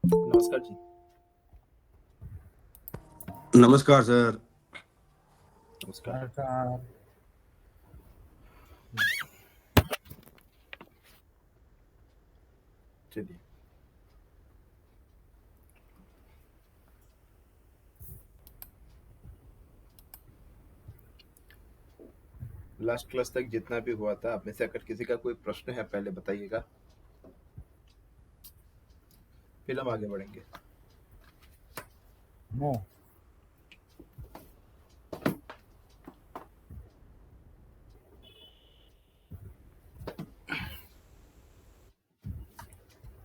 नमस्कार जी। नमस्कार सर। नमस्कार। नमस्कार। चलिए, लास्ट क्लास तक जितना भी हुआ था, आप में से अगर किसी का कोई प्रश्न है पहले बताइएगा, फिर हम आगे बढ़ेंगे। नो।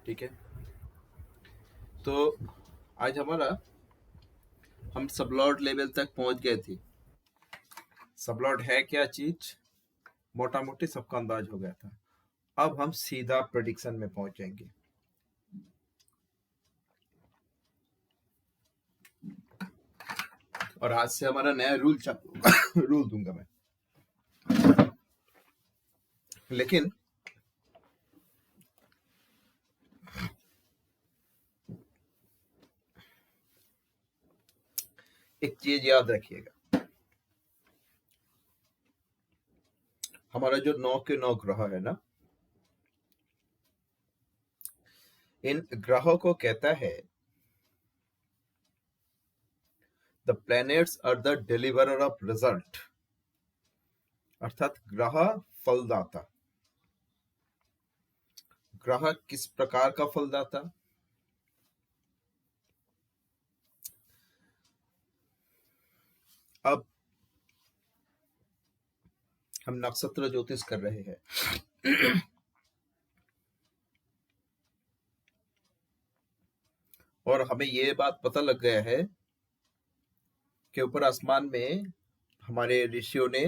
ठीक है, तो आज हम सबलॉर्ड लेवल तक पहुंच गए थे। सबलॉर्ड है क्या चीज, मोटा मोटी सबका अंदाज हो गया था। अब हम सीधा प्रेडिक्शन में पहुंच जाएंगे। और आज से हमारा नया रूल चालू होगा। रूल दूंगा मैं, लेकिन एक चीज याद रखिएगा, हमारा जो 9 के 9 ग्रह है ना, इन ग्रहों को कहता है the planets are the deliverer of result, अर्थात ग्रह फलदाता। ग्रह किस प्रकार का फलदाता? अब हम नक्षत्र ज्योतिष कर रहे हैं और हमें ये बात पता लग गया है कि ऊपर आसमान में हमारे ऋषियों ने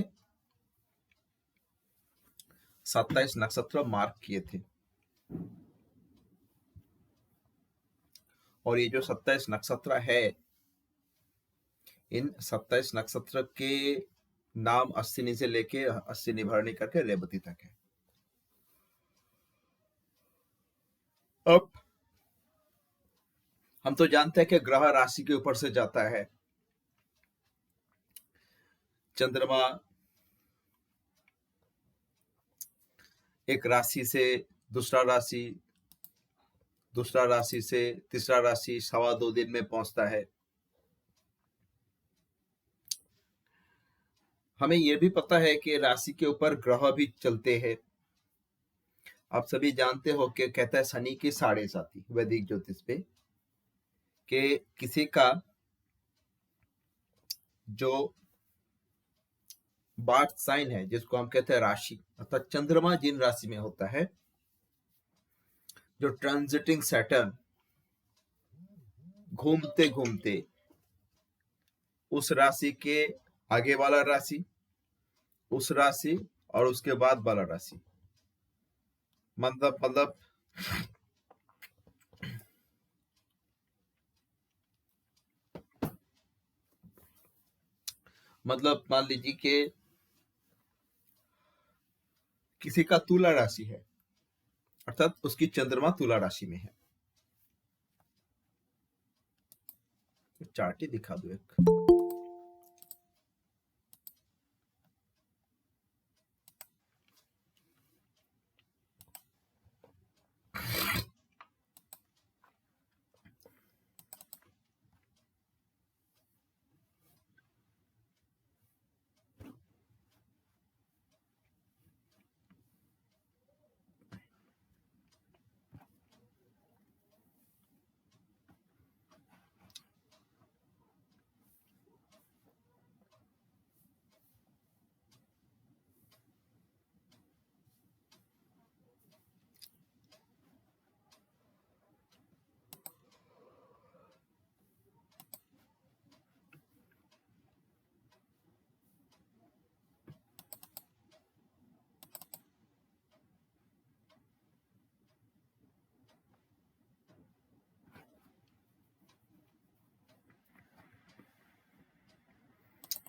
27 नक्षत्र मार्क किए थे, और ये जो 27 नक्षत्र है, इन 27 नक्षत्र के नाम अश्विनी से लेके अश्विनी भरणी करके रेवती तक है। अब हम तो जानते हैं कि ग्रह राशि के ऊपर से जाता है। चंद्रमा एक राशि से दूसरा राशि, दूसरा राशि से तीसरा राशि 2.25 दिन में पहुंचता है। हमें यह भी पता है कि राशि के ऊपर ग्रह भी चलते हैं। आप सभी जानते हो कि कहता है शनि की 7.5 वैदिक ज्योतिष पे, कि किसी का जो बार्थ साइन है, जिसको हम कहते हैं राशि, अर्थात चंद्रमा जिन राशि में होता है, जो ट्रांजिटिंग सैटर्न घूमते घूमते उस राशि के आगे वाला राशि, उस राशि और उसके बाद वाला राशि, मतलब मान लीजिए कि किसी का तुला राशि है, अर्थात उसकी चंद्रमा तुला राशि में है। चार्ट ही दिखा दो एक।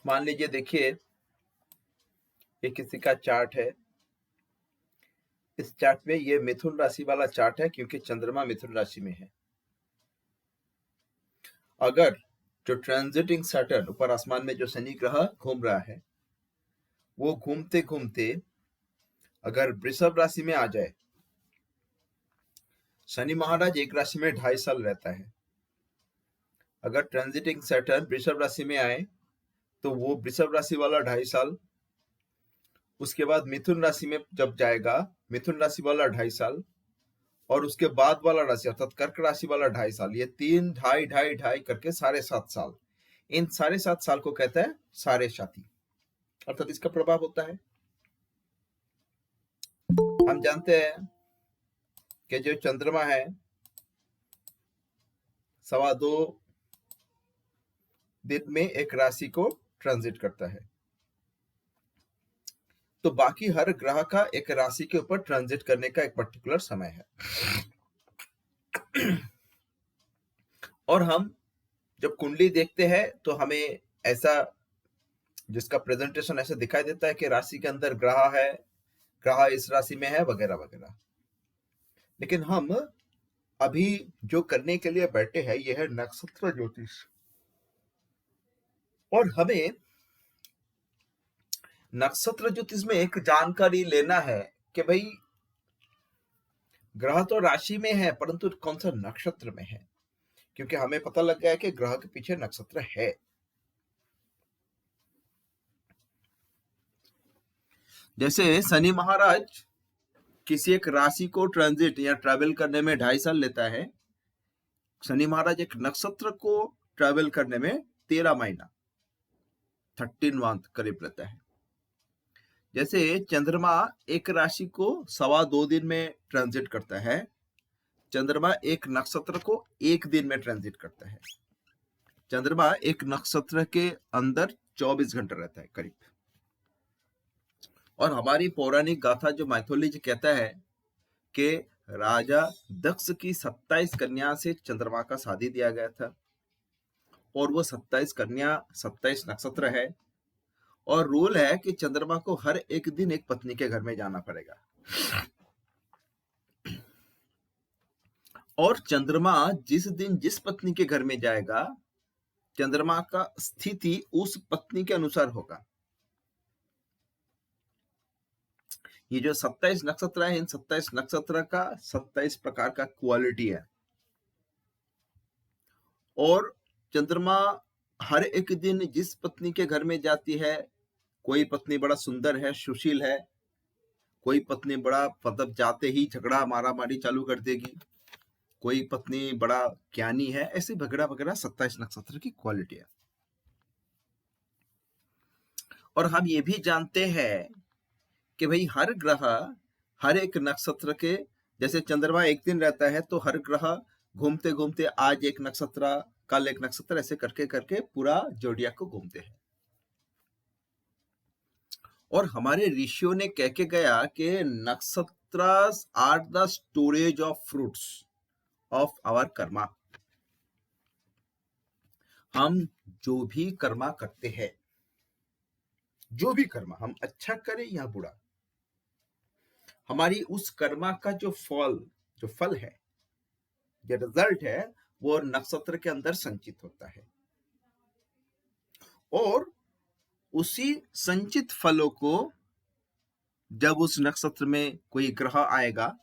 मान लीजिए, देखिए, ये किसी का चार्ट है। इस चार्ट में ये मिथुन राशि वाला चार्ट है, क्योंकि चंद्रमा मिथुन राशि में है। अगर जो ट्रांजिटिंग सैटर्न ऊपर आसमान में जो शनि ग्रह घूम रहा है वो घूमते घूमते अगर वृषभ राशि में आ जाए, शनि महाराज एक राशि में 2.5 साल रहता है, अगर ट्रांजिटिंग सैटर्न वृषभ राशि में आए तो वो वृषभ राशि वाला 2.5 साल, उसके बाद मिथुन राशि में जब जाएगा मिथुन राशि वाला 2.5 साल, और उसके बाद वाला राशि अर्थात कर्क राशि वाला 2.5 साल, ये 3 ढाई ढाई ढाई करके 7.5 साल, इन 7.5 साल को कहते हैं सारे साथी, अर्थात इसका प्रभाव होता है। हम जानते हैं कि जो चंद्रमा है 2.25 दिन में एक राशि को ट्रांजिट करता है, तो बाकी हर ग्रह का एक राशि के ऊपर ट्रांजिट करने का एक पर्टिकुलर समय है। और हम जब कुंडली देखते हैं तो हमें ऐसा जिसका प्रेजेंटेशन ऐसा दिखाई देता है कि राशि के अंदर ग्रह है, ग्रह इस राशि में है वगैरह वगैरह, लेकिन हम अभी जो करने के लिए बैठे हैं यह है नक्षत्र ज्योतिष। और हमें नक्षत्र ज्योतिष में एक जानकारी लेना है कि भाई ग्रह तो राशि में है परंतु कौन सा नक्षत्र में है, क्योंकि हमें पता लग गया है कि ग्रह के पीछे नक्षत्र है। जैसे शनि महाराज किसी एक राशि को ट्रांजिट या ट्रैवल करने में 2.5 साल लेता है, शनि महाराज एक नक्षत्र को ट्रैवल करने में 13 महीना 13 मंथ करीब रहता है। जैसे चंद्रमा एक राशि को 2.25 दिन में ट्रांजिट करता है, चंद्रमा एक नक्षत्र को 1 दिन में ट्रांजिट करता है। चंद्रमा एक नक्षत्र के अंदर 24 घंटे रहता है करीब। और हमारी पौराणिक गाथा जो माइथोलॉजी कहता है कि राजा दक्ष की 27 कन्या से चंद्रमा का शादी दिया गया था, और वो 27 कन्या 27 नक्षत्र है, और रूल है कि चंद्रमा को हर एक दिन एक पत्नी के घर में जाना पड़ेगा। और चंद्रमा जिस दिन जिस पत्नी के घर में जाएगा चंद्रमा का स्थिति उस पत्नी के अनुसार होगा। ये जो 27 नक्षत्र है, इन 27 नक्षत्र का 27 प्रकार का क्वालिटी है, और चंद्रमा हर एक दिन जिस पत्नी के घर में जाती है, कोई पत्नी बड़ा सुंदर है, सुशील है, कोई पत्नी बड़ा मतलब जाते ही झगड़ा मारा मारी चालू कर देगी, कोई पत्नी बड़ा ज्ञानी है, ऐसे वगैरह वगैरह 27 नक्षत्र की क्वालिटी है। और हम ये भी जानते हैं कि भाई हर ग्रह हर एक नक्षत्र के, जैसे चंद्रमा एक दिन रहता है तो हर ग्रह घूमते घूमते आज एक नक्षत्र कल एक नक्षत्र ऐसे करके करके पूरा जोडियाक को घूमते हैं। और हमारे ऋषियों ने कह के गया कि नक्षत्र are the storage of fruits of our karma. हम जो भी कर्मा करते हैं, जो भी कर्मा हम अच्छा करें या बुरा, हमारी उस कर्मा का जो फल है, जो रिजल्ट है, वो नक्षत्र के अंदर संचित होता है। और उसी संचित फलों को जब उस नक्षत्र में कोई ग्रह आएगा,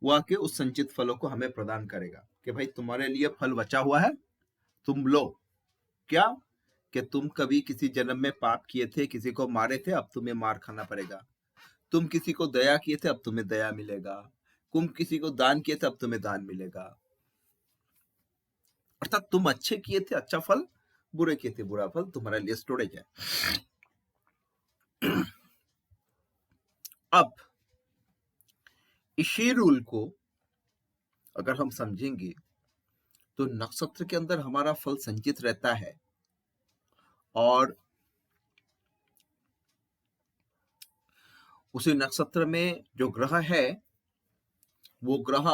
वो आके उस संचित फलों को हमें प्रदान करेगा कि भाई तुम्हारे लिए फल बचा हुआ है, तुम लो। क्या कि तुम कभी किसी जन्म में पाप किए थे, किसी को मारे थे, अब तुम्हें मार खाना पड़ेगा। तुम किसी को दया किए थे, अब तुम्हें दया मिलेगा। तुम किसी को दान किए थे, अब तुम्हें दान मिलेगा। अर्थात तुम अच्छे किए थे अच्छा फल, बुरे किए थे बुरा फल तुम्हारे लिए स्टोरेज है। अब इसी रूल को अगर हम समझेंगे तो नक्षत्र के अंदर हमारा फल संचित रहता है, और उसी नक्षत्र में जो ग्रह है वो ग्रह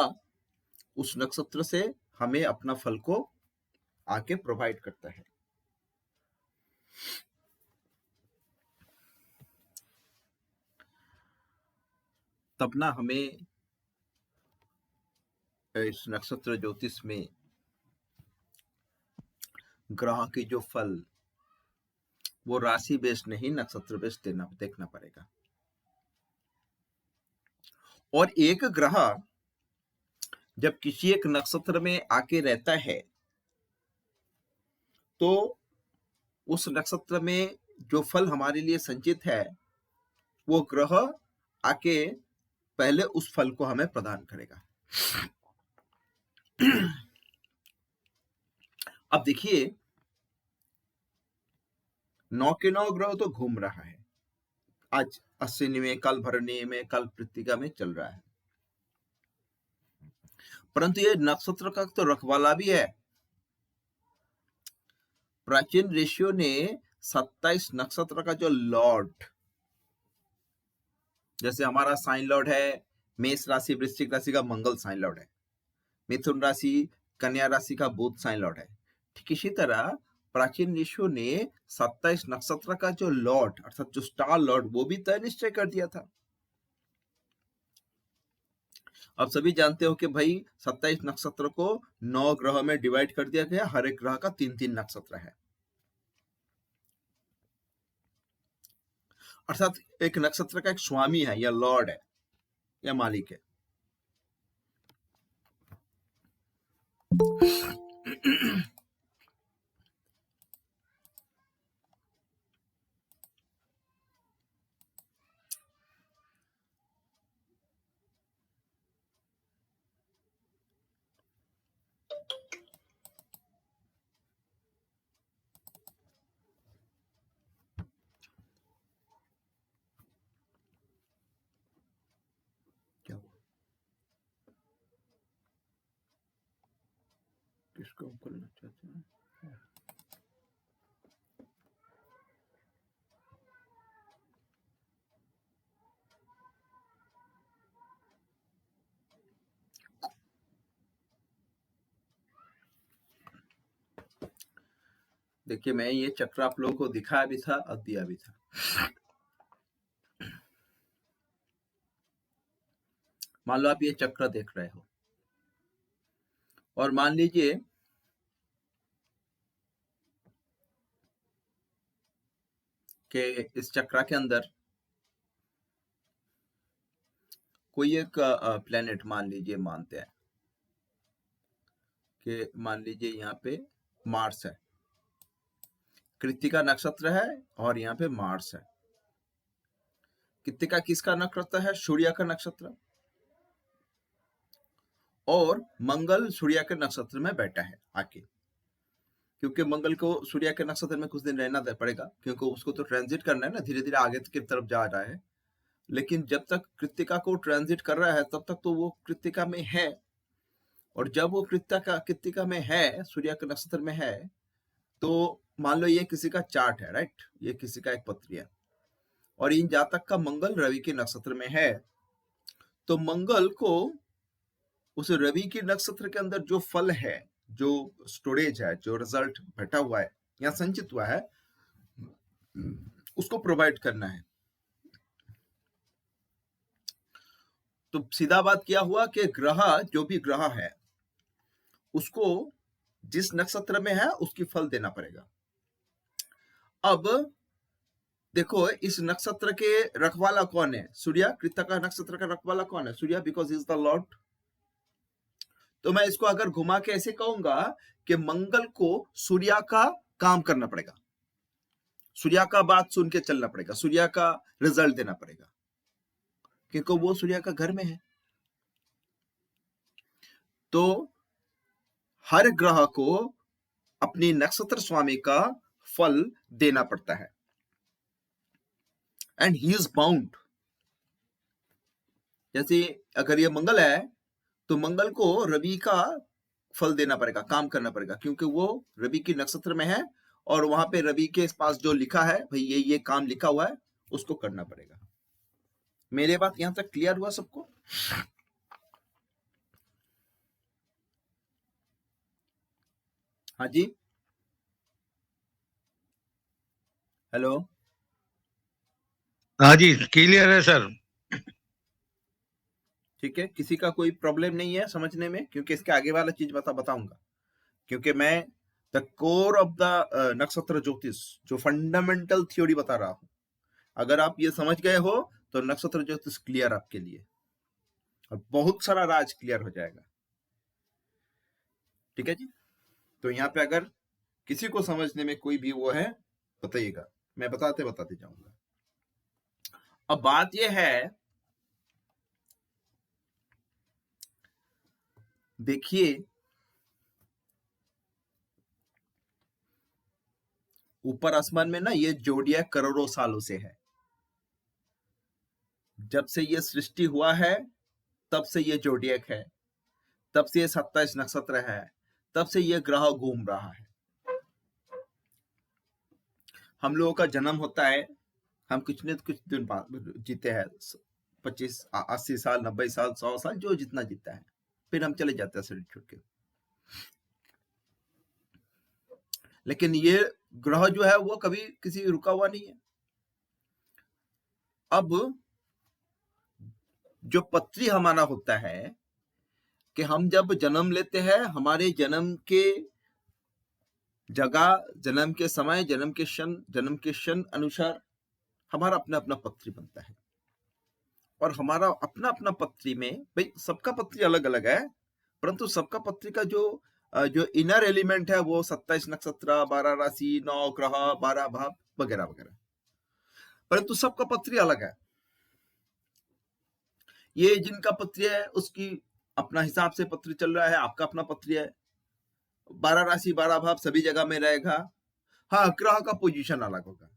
उस नक्षत्र से हमें अपना फल को आके प्रोवाइड करता है। तब ना हमें इस नक्षत्र ज्योतिष में ग्रह की जो फल वो राशि बेस्ड नहीं, नक्षत्र बेस्ड देखना पड़ेगा। और एक ग्रह जब किसी एक नक्षत्र में आके रहता है तो उस नक्षत्र में जो फल हमारे लिए संचित है वो ग्रह आके पहले उस फल को हमें प्रदान करेगा। अब देखिए 9 के 9 ग्रह तो घूम रहा है, आज अश्विनी में, कल भरणी में, कल कृत्तिका में चल रहा है, परंतु ये नक्षत्र का तो रखवाला भी है। प्राचीन ऋषियों ने 27 नक्षत्र का जो लॉर्ड, जैसे हमारा साइन लॉर्ड है मेष राशि, वृश्चिक राशि का मंगल साइन लॉर्ड है, मिथुन राशि, कन्या राशि का बुध साइन लॉर्ड है, ठीक इसी तरह प्राचीन ऋषियों ने 27 नक्षत्र का जो लॉर्ड अर्थात जो स्टार लॉर्ड वो भी तय निश्चय कर दिया था। अब सभी जानते हो कि भाई 27 नक्षत्र को 9 ग्रह में डिवाइड कर दिया गया, हर एक ग्रह का 3-3 नक्षत्र है, अर्थात एक नक्षत्र का एक स्वामी है या लॉर्ड है या मालिक है। क्या हुआ? किसको करना चाहते हैं? देखिए मैं ये चक्र आप लोगों को दिखाया भी था और दिया भी था। मान लो आप ये चक्र देख रहे हो और मान लीजिए कि इस चक्र के अंदर कोई एक प्लेनेट मान लीजिए, मानते हैं कि मान लीजिए यहाँ पे मार्स है, कृत्तिका नक्षत्र है और यहाँ पे मार्स है। कृत्तिका किसका नक्षत्र है? सूर्य का नक्षत्र। और मंगल सूर्य के नक्षत्र में बैठा है आके, क्योंकि मंगल को सूर्य के नक्षत्र में कुछ दिन रहना पड़ेगा, क्योंकि उसको तो ट्रांजिट करना है ना, धीरे धीरे आगे की तरफ जा रहा है। लेकिन जब तक कृत्तिका को ट्रांजिट कर रहा है तब तक तो वो कृत्तिका में है, और जब वो कृत्तिका में है, सूर्य के नक्षत्र में है, तो मान लो ये किसी का चार्ट है, राइट, ये किसी का एक पत्री है और इन जातक का मंगल रवि के नक्षत्र में है, तो मंगल को उस रवि के नक्षत्र के अंदर जो फल है, जो स्टोरेज है, जो रिजल्ट बैठा हुआ है या संचित हुआ है, उसको प्रोवाइड करना है। तो सीधा बात क्या हुआ कि ग्रह, जो भी ग्रह है उसको जिस नक्षत्र में है उसकी फल देना पड़ेगा। अब देखो इस नक्षत्र के रखवाला कौन है? सूर्य। कृत्तिका नक्षत्र का रखवाला कौन है? सूर्य, बिकॉज इज द लॉर्ड। तो मैं इसको अगर घुमा के ऐसे कहूंगा कि मंगल को सूर्य का काम करना पड़ेगा, सूर्य का बात सुन के चलना पड़ेगा, सूर्य का रिजल्ट देना पड़ेगा, क्योंकि वो सूर्य का घर में है। तो हर ग्रह को अपनी नक्षत्र स्वामी का फल देना पड़ता है, एंड ही इज बाउंड। जैसे अगर ये मंगल है तो मंगल को रवि का फल देना पड़ेगा, काम करना पड़ेगा, क्योंकि वो रवि की नक्षत्र में है और वहां पे रवि के पास जो लिखा है भाई ये काम लिखा हुआ है उसको करना पड़ेगा। मेरे बात यहां तक क्लियर हुआ सबको? हाँ जी, हेलो। हाँ जी, क्लियर है सर। ठीक है, किसी का कोई प्रॉब्लम नहीं है समझने में? क्योंकि इसके आगे वाला चीज बताऊंगा, क्योंकि मैं द कोर ऑफ द नक्षत्र ज्योतिष, जो फंडामेंटल थ्योरी बता रहा हूं, अगर आप ये समझ गए हो तो नक्षत्र ज्योतिष क्लियर आपके लिए, और बहुत सारा राज क्लियर हो जाएगा। ठीक है जी। तो यहाँ पे अगर किसी को समझने में कोई भी वो है बताइएगा, मैं बताते बताते जाऊंगा। अब बात यह है, देखिए ऊपर आसमान में ना ये जोडियाक करोड़ों सालों से है। जब से ये सृष्टि हुआ है तब से ये जोडियाक है, तब से ये 27 नक्षत्र है, तब से ये ग्रह घूम रहा है। हम लोगों का जन्म होता है, हम कुछ दिन बाद जीते हैं, 25 80 साल 90 साल 100 साल, जो जितना जीता है, फिर हम चले जाते हैं शरीर छोड़ के। लेकिन ये ग्रह जो है वो कभी किसी रुका हुआ नहीं है। अब जो पत्री हमारा होता है कि हम जब जन्म लेते हैं, हमारे जन्म के जगह, जन्म के समय, जन्म के क्षण अनुसार हमारा अपना अपना पत्री बनता है। और हमारा अपना अपना पत्री में, भाई सबका पत्री अलग अलग है, परंतु सबका पत्री का जो इनर एलिमेंट है वो 27 नक्षत्र, 12 राशि, 9 ग्रह, 12 भाव वगैरह वगैरह, परंतु सबका पत्री अलग है। ये जिनका पत्री है उसकी अपना हिसाब से पत्री चल रहा है, आपका अपना पत्री है, 12 राशि 12 भाव सभी जगह में रहेगा। हाँ, ग्रह का पोजीशन अलग होगा,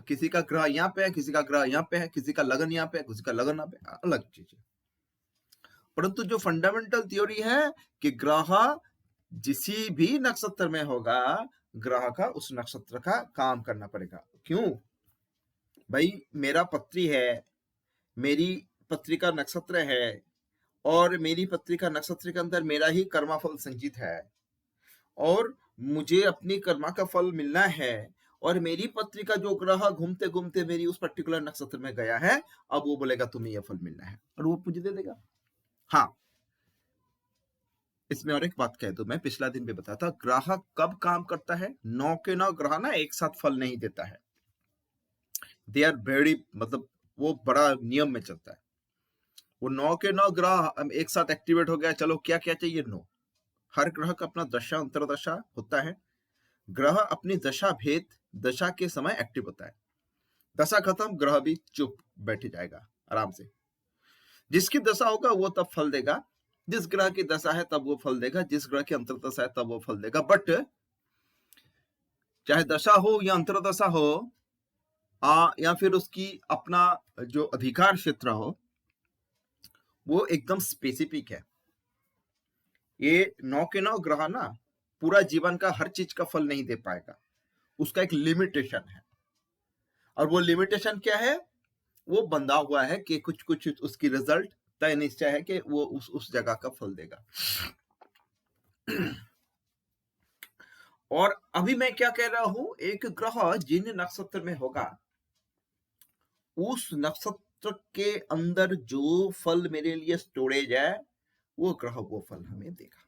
किसी का ग्रह यहाँ पे है, किसी का ग्रह यहाँ पे है, किसी का लगन यहाँ पे है, किसी का लगन यहाँ पे, अलग चीज है। परंतु जो फंडामेंटल थ्योरी है कि ग्रह जिसी भी नक्षत्र में होगा, ग्रह का उस नक्षत्र का काम करना पड़ेगा। क्यों भाई, मेरा पत्री है, मेरी पत्री का नक्षत्र है, और मेरी पत्री का नक्षत्र के अंदर मेरा ही कर्माफल संचित है, और मुझे अपनी कर्मा का फल मिलना है, और मेरी पत्री का जो ग्रह घूमते घूमते मेरी उस पर्टिकुलर नक्षत्र में गया है, अब वो बोलेगा तुम्हें यह फल मिलना है, और वो मुझे दे देगा। हाँ, इसमें और एक बात कह दो, मैं पिछला दिन भी बताया था, ग्रह कब काम करता है। 9 के 9 ग्रह ना एक साथ फल नहीं देता है, दे आर वेरी, मतलब वो बड़ा नियम में चलता है। वो 9 के 9 ग्रह एक साथ एक्टिवेट हो गया, चलो क्या क्या चाहिए, 9। हर ग्रह का अपना दशा अंतरदशा होता है। ग्रह अपनी दशा भेद दशा के समय एक्टिव होता है, दशा खत्म, ग्रह भी चुप बैठ जाएगा आराम से। जिसकी दशा होगा वो तब फल देगा, जिस ग्रह की दशा है तब वो फल देगा, जिस ग्रह की अंतरदशा है तब वो फल देगा। बट चाहे दशा हो या अंतरदशा हो, या फिर उसकी अपना जो अधिकार क्षेत्र हो, वो एकदम स्पेसिफिक है। ये 9 के 9 ग्रह ना पूरा जीवन का हर चीज का फल नहीं दे पाएगा, उसका एक लिमिटेशन है। और वो लिमिटेशन क्या है, वो बंधा हुआ है कि कुछ कुछ उसकी रिजल्ट तय निश्चय है कि वो उस जगह का फल देगा। और अभी मैं क्या कह रहा हूं, एक ग्रह जिन नक्षत्र में होगा, उस नक्षत्र के अंदर जो फल मेरे लिए स्टोरेज है, वो ग्रह वो फल हमें देगा।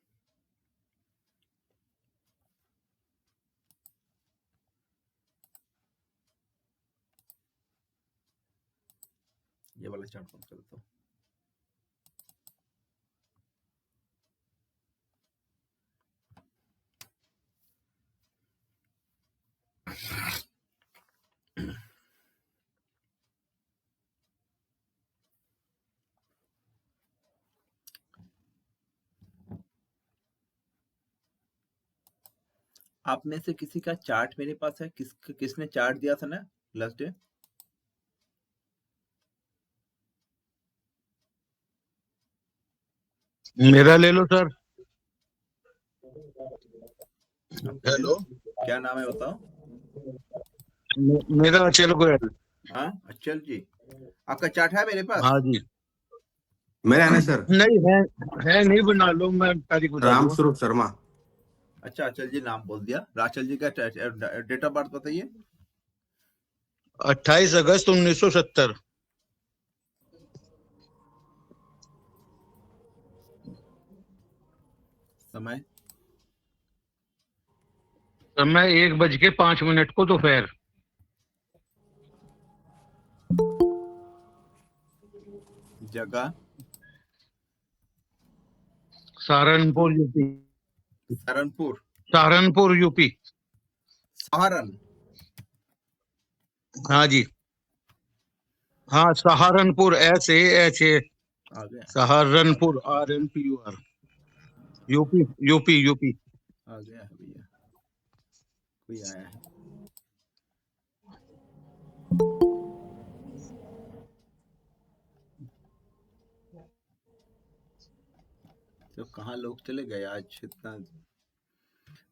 ये वाला चार्ट बंद कर देता हूं। आप में से किसी का चार्ट मेरे पास है? किसने चार्ट दिया था ना लास्ट डे? मेरा ले लो सर। हेलो, क्या नाम है बताओ? मेरा अचल गोयल। हाँ अचल जी, आपका चार्ट है मेरे पास? हाँ जी। मेरा है ना सर, नहीं है नहीं, बना लो, मैं तारीख बता दूंगा। रामस्वरूप शर्मा। अच्छा, अचल जी नाम बोल दिया। राचल जी का डेट ऑफ बर्थ बताइए। 28 अगस्त 1970। समय समय 1:05 को दोपहर। जगह सहारनपुर यूपी। सहारनपुर, सहारनपुर यूपी। सहारन, हाँ जी, हाँ सहारनपुर, SAHA, आ गया Saharanpur, RNPUR, UP UP UP. आ गया है भैया, कोई आया है। तो कहाँ लोग चले गए आज इतना।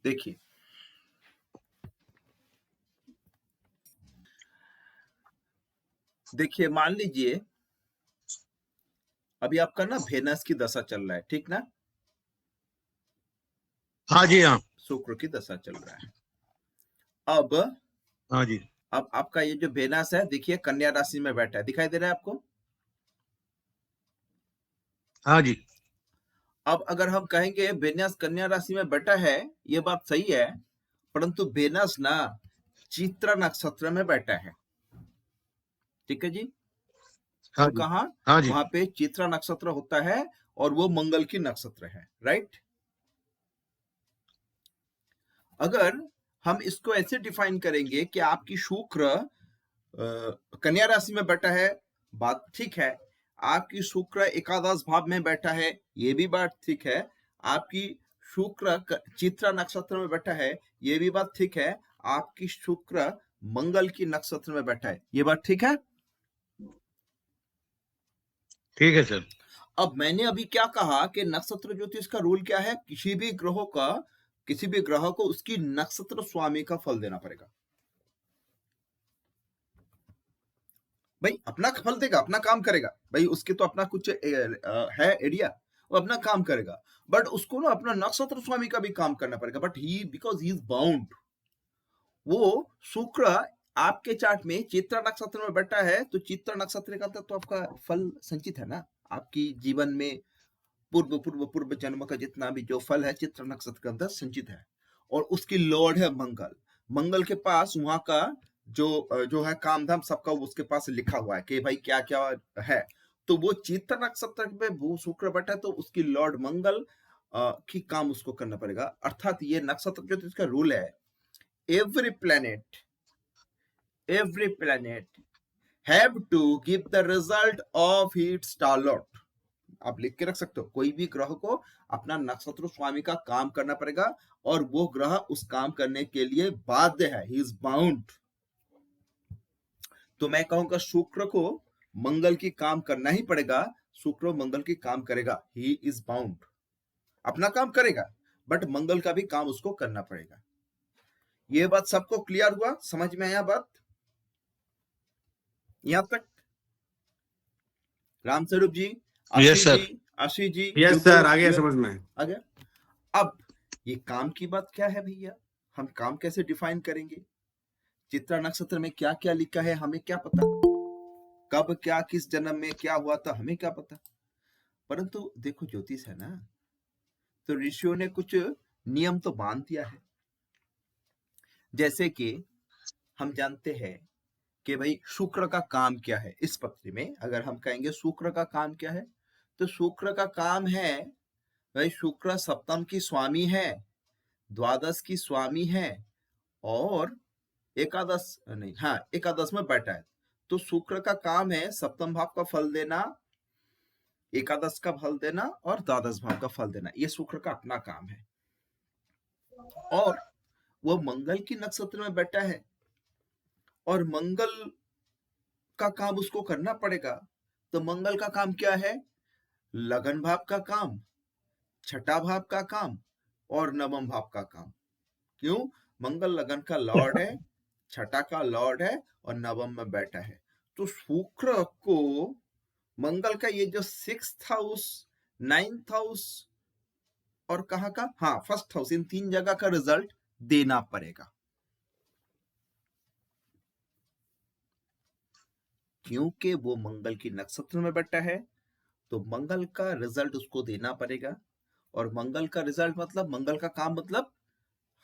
देखिए देखिए, मान लीजिए अभी आपका ना वेनस की दशा चल रहा है, ठीक ना, हाँ जी, हाँ शुक्र की दशा चल रहा है। अब हाँ जी, अब आपका ये जो वेनस है, देखिए कन्या राशि में बैठा है, दिखाई दे रहा है आपको। हाँ जी, अब अगर हम कहेंगे वेनस कन्या राशि में बैठा है, ये बात सही है, परंतु वेनस ना चित्रा नक्षत्र में बैठा है, ठीक है जी। हाँ वो जी, कहा, हाँ जी, वहां पे चित्रा नक्षत्र होता है और वो मंगल की नक्षत्र है, राइट। अगर हम इसको ऐसे डिफाइन करेंगे कि आपकी शुक्र कन्या राशि में बैठा है, बात ठीक है। आपकी शुक्र एकादश भाव में बैठा है, ये भी बात ठीक है। आपकी शुक्र चित्रा नक्षत्र में बैठा है, ये भी बात ठीक है। आपकी शुक्र मंगल की नक्षत्र में बैठा है, ये बात ठीक है। ठीक है सर। अब मैंने अभी क्या कहा कि नक्षत्र ज्योतिष का रूल क्या है, किसी भी ग्रह को उसकी नक्षत्र स्वामी का फल देना पड़ेगा। भाई अपना फल देगा, अपना काम करेगा, भाई उसके तो अपना कुछ है एरिया, वो अपना काम करेगा, बट उसको ना अपना नक्षत्र स्वामी का भी काम करना पड़ेगा। But he because he is bound, वो शुक्र आपके चार्ट में चित्रा नक्षत्र में बैठा है, तो चित्रा नक्षत्र का तो आपका फल संचित है ना, आपकी जीवन में पूर्व पूर्व पूर्व जन्म का जितना भी जो फल है चित्रा नक्षत्र के अंदर संचित है। और उसकी लॉर्ड है मंगल, मंगल के पास वहां का जो है काम धाम सबका उसके पास लिखा हुआ है कि भाई क्या क्या है। तो वो चित्रा नक्षत्र पे वो शुक्र बैठा है, तो उसकी लॉर्ड मंगल की काम उसको करना पड़ेगा। अर्थात ये नक्षत्र जो इसका रूल है, every planet have to give the result of its star lord. आप लिख के रख सकते हो, कोई भी ग्रह को अपना नक्षत्र स्वामी का काम करना पड़ेगा, और वो ग्रह उस काम करने के लिए बाध्य है, ही इज बाउंड। तो मैं कहूंगा शुक्र को मंगल की काम करना ही पड़ेगा, शुक्र मंगल की काम करेगा, ही इज बाउंड, अपना काम करेगा, बट मंगल का भी काम उसको करना पड़ेगा। ये बात सबको क्लियर हुआ, समझ में आया बात यहां तक? रामस्वरूप जी, yes sir. Ashish ji, yes sir, आ गया समझ में। आ गया। अब ये काम की बात क्या है भैया, हम काम कैसे डिफाइन करेंगे? चित्रा नक्षत्र में क्या क्या लिखा है हमें क्या पता, कब क्या किस जन्म में क्या हुआ था हमें क्या पता। परंतु देखो ज्योतिष है ना, तो ऋषियों ने कुछ नियम तो बांध दिया है। जैसे कि हम जानते हैं कि भाई शुक्र का काम क्या है, इस पत्री में अगर हम कहेंगे शुक्र का काम क्या है, तो शुक्र का काम है भाई, शुक्र सप्तम की स्वामी है, द्वादश की स्वामी है, और एकादश नहीं, हाँ एकादश में बैठा है। तो शुक्र का काम है सप्तम भाव का फल देना, एकादश का फल देना और द्वादश भाव का फल देना, ये शुक्र का अपना काम है। और वो मंगल की नक्षत्र में बैठा है, और मंगल का काम उसको करना पड़ेगा। तो मंगल का काम क्या है? लगन भाव का काम, छठा भाव का काम और नवम भाव का काम। क्यों? मंगल लगन का लॉर्ड है, छठा का लॉर्ड है और नवम में बैठा है। तो शुक्र को मंगल का ये जो 6th हाउस, 9th हाउस और कहाँ का, हाँ 1st हाउस, इन 3 जगह का रिजल्ट देना पड़ेगा। क्योंकि वो मंगल की नक्षत्र में बैठा है, तो मंगल का रिजल्ट उसको देना पड़ेगा। और मंगल का रिजल्ट मतलब मंगल का काम मतलब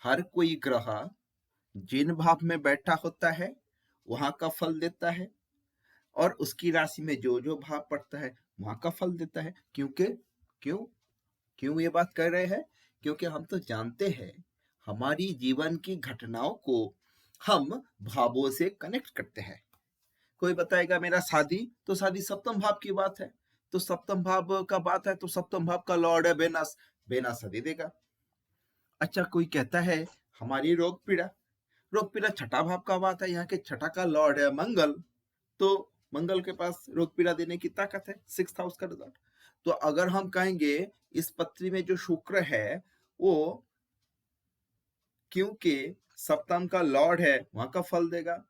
हर कोई ग्रह जिन भाव में बैठा होता है वहां का फल देता है, और उसकी राशि में जो जो भाव पड़ता है वहां का फल देता है। क्योंकि क्यों क्यों ये बात कर रहे हैं? क्योंकि हम तो जानते हैं हमारी जीवन की घटनाओं को हम भावों से कनेक्ट करते हैं। कोई बताएगा मेरा शादी, तो शादी सप्तम भाव की बात है, तो सप्तम भाव का बात है तो सप्तम भाव का लॉर्ड है वेनस, वेनस शादी देगा। अच्छा, कोई कहता है हमारी रोग पीड़ा, रोग पीड़ा छठा भाव का बात है, यहाँ के छठा का लॉर्ड है मंगल, तो मंगल के पास रोग पीड़ा देने की ताकत है, 6th हाउस का रिजल्ट। तो अगर हम कहेंगे इस पत्री में जो शुक्र है वो क्योंकि सप्तम का लॉर्ड है वहां का फल देगा,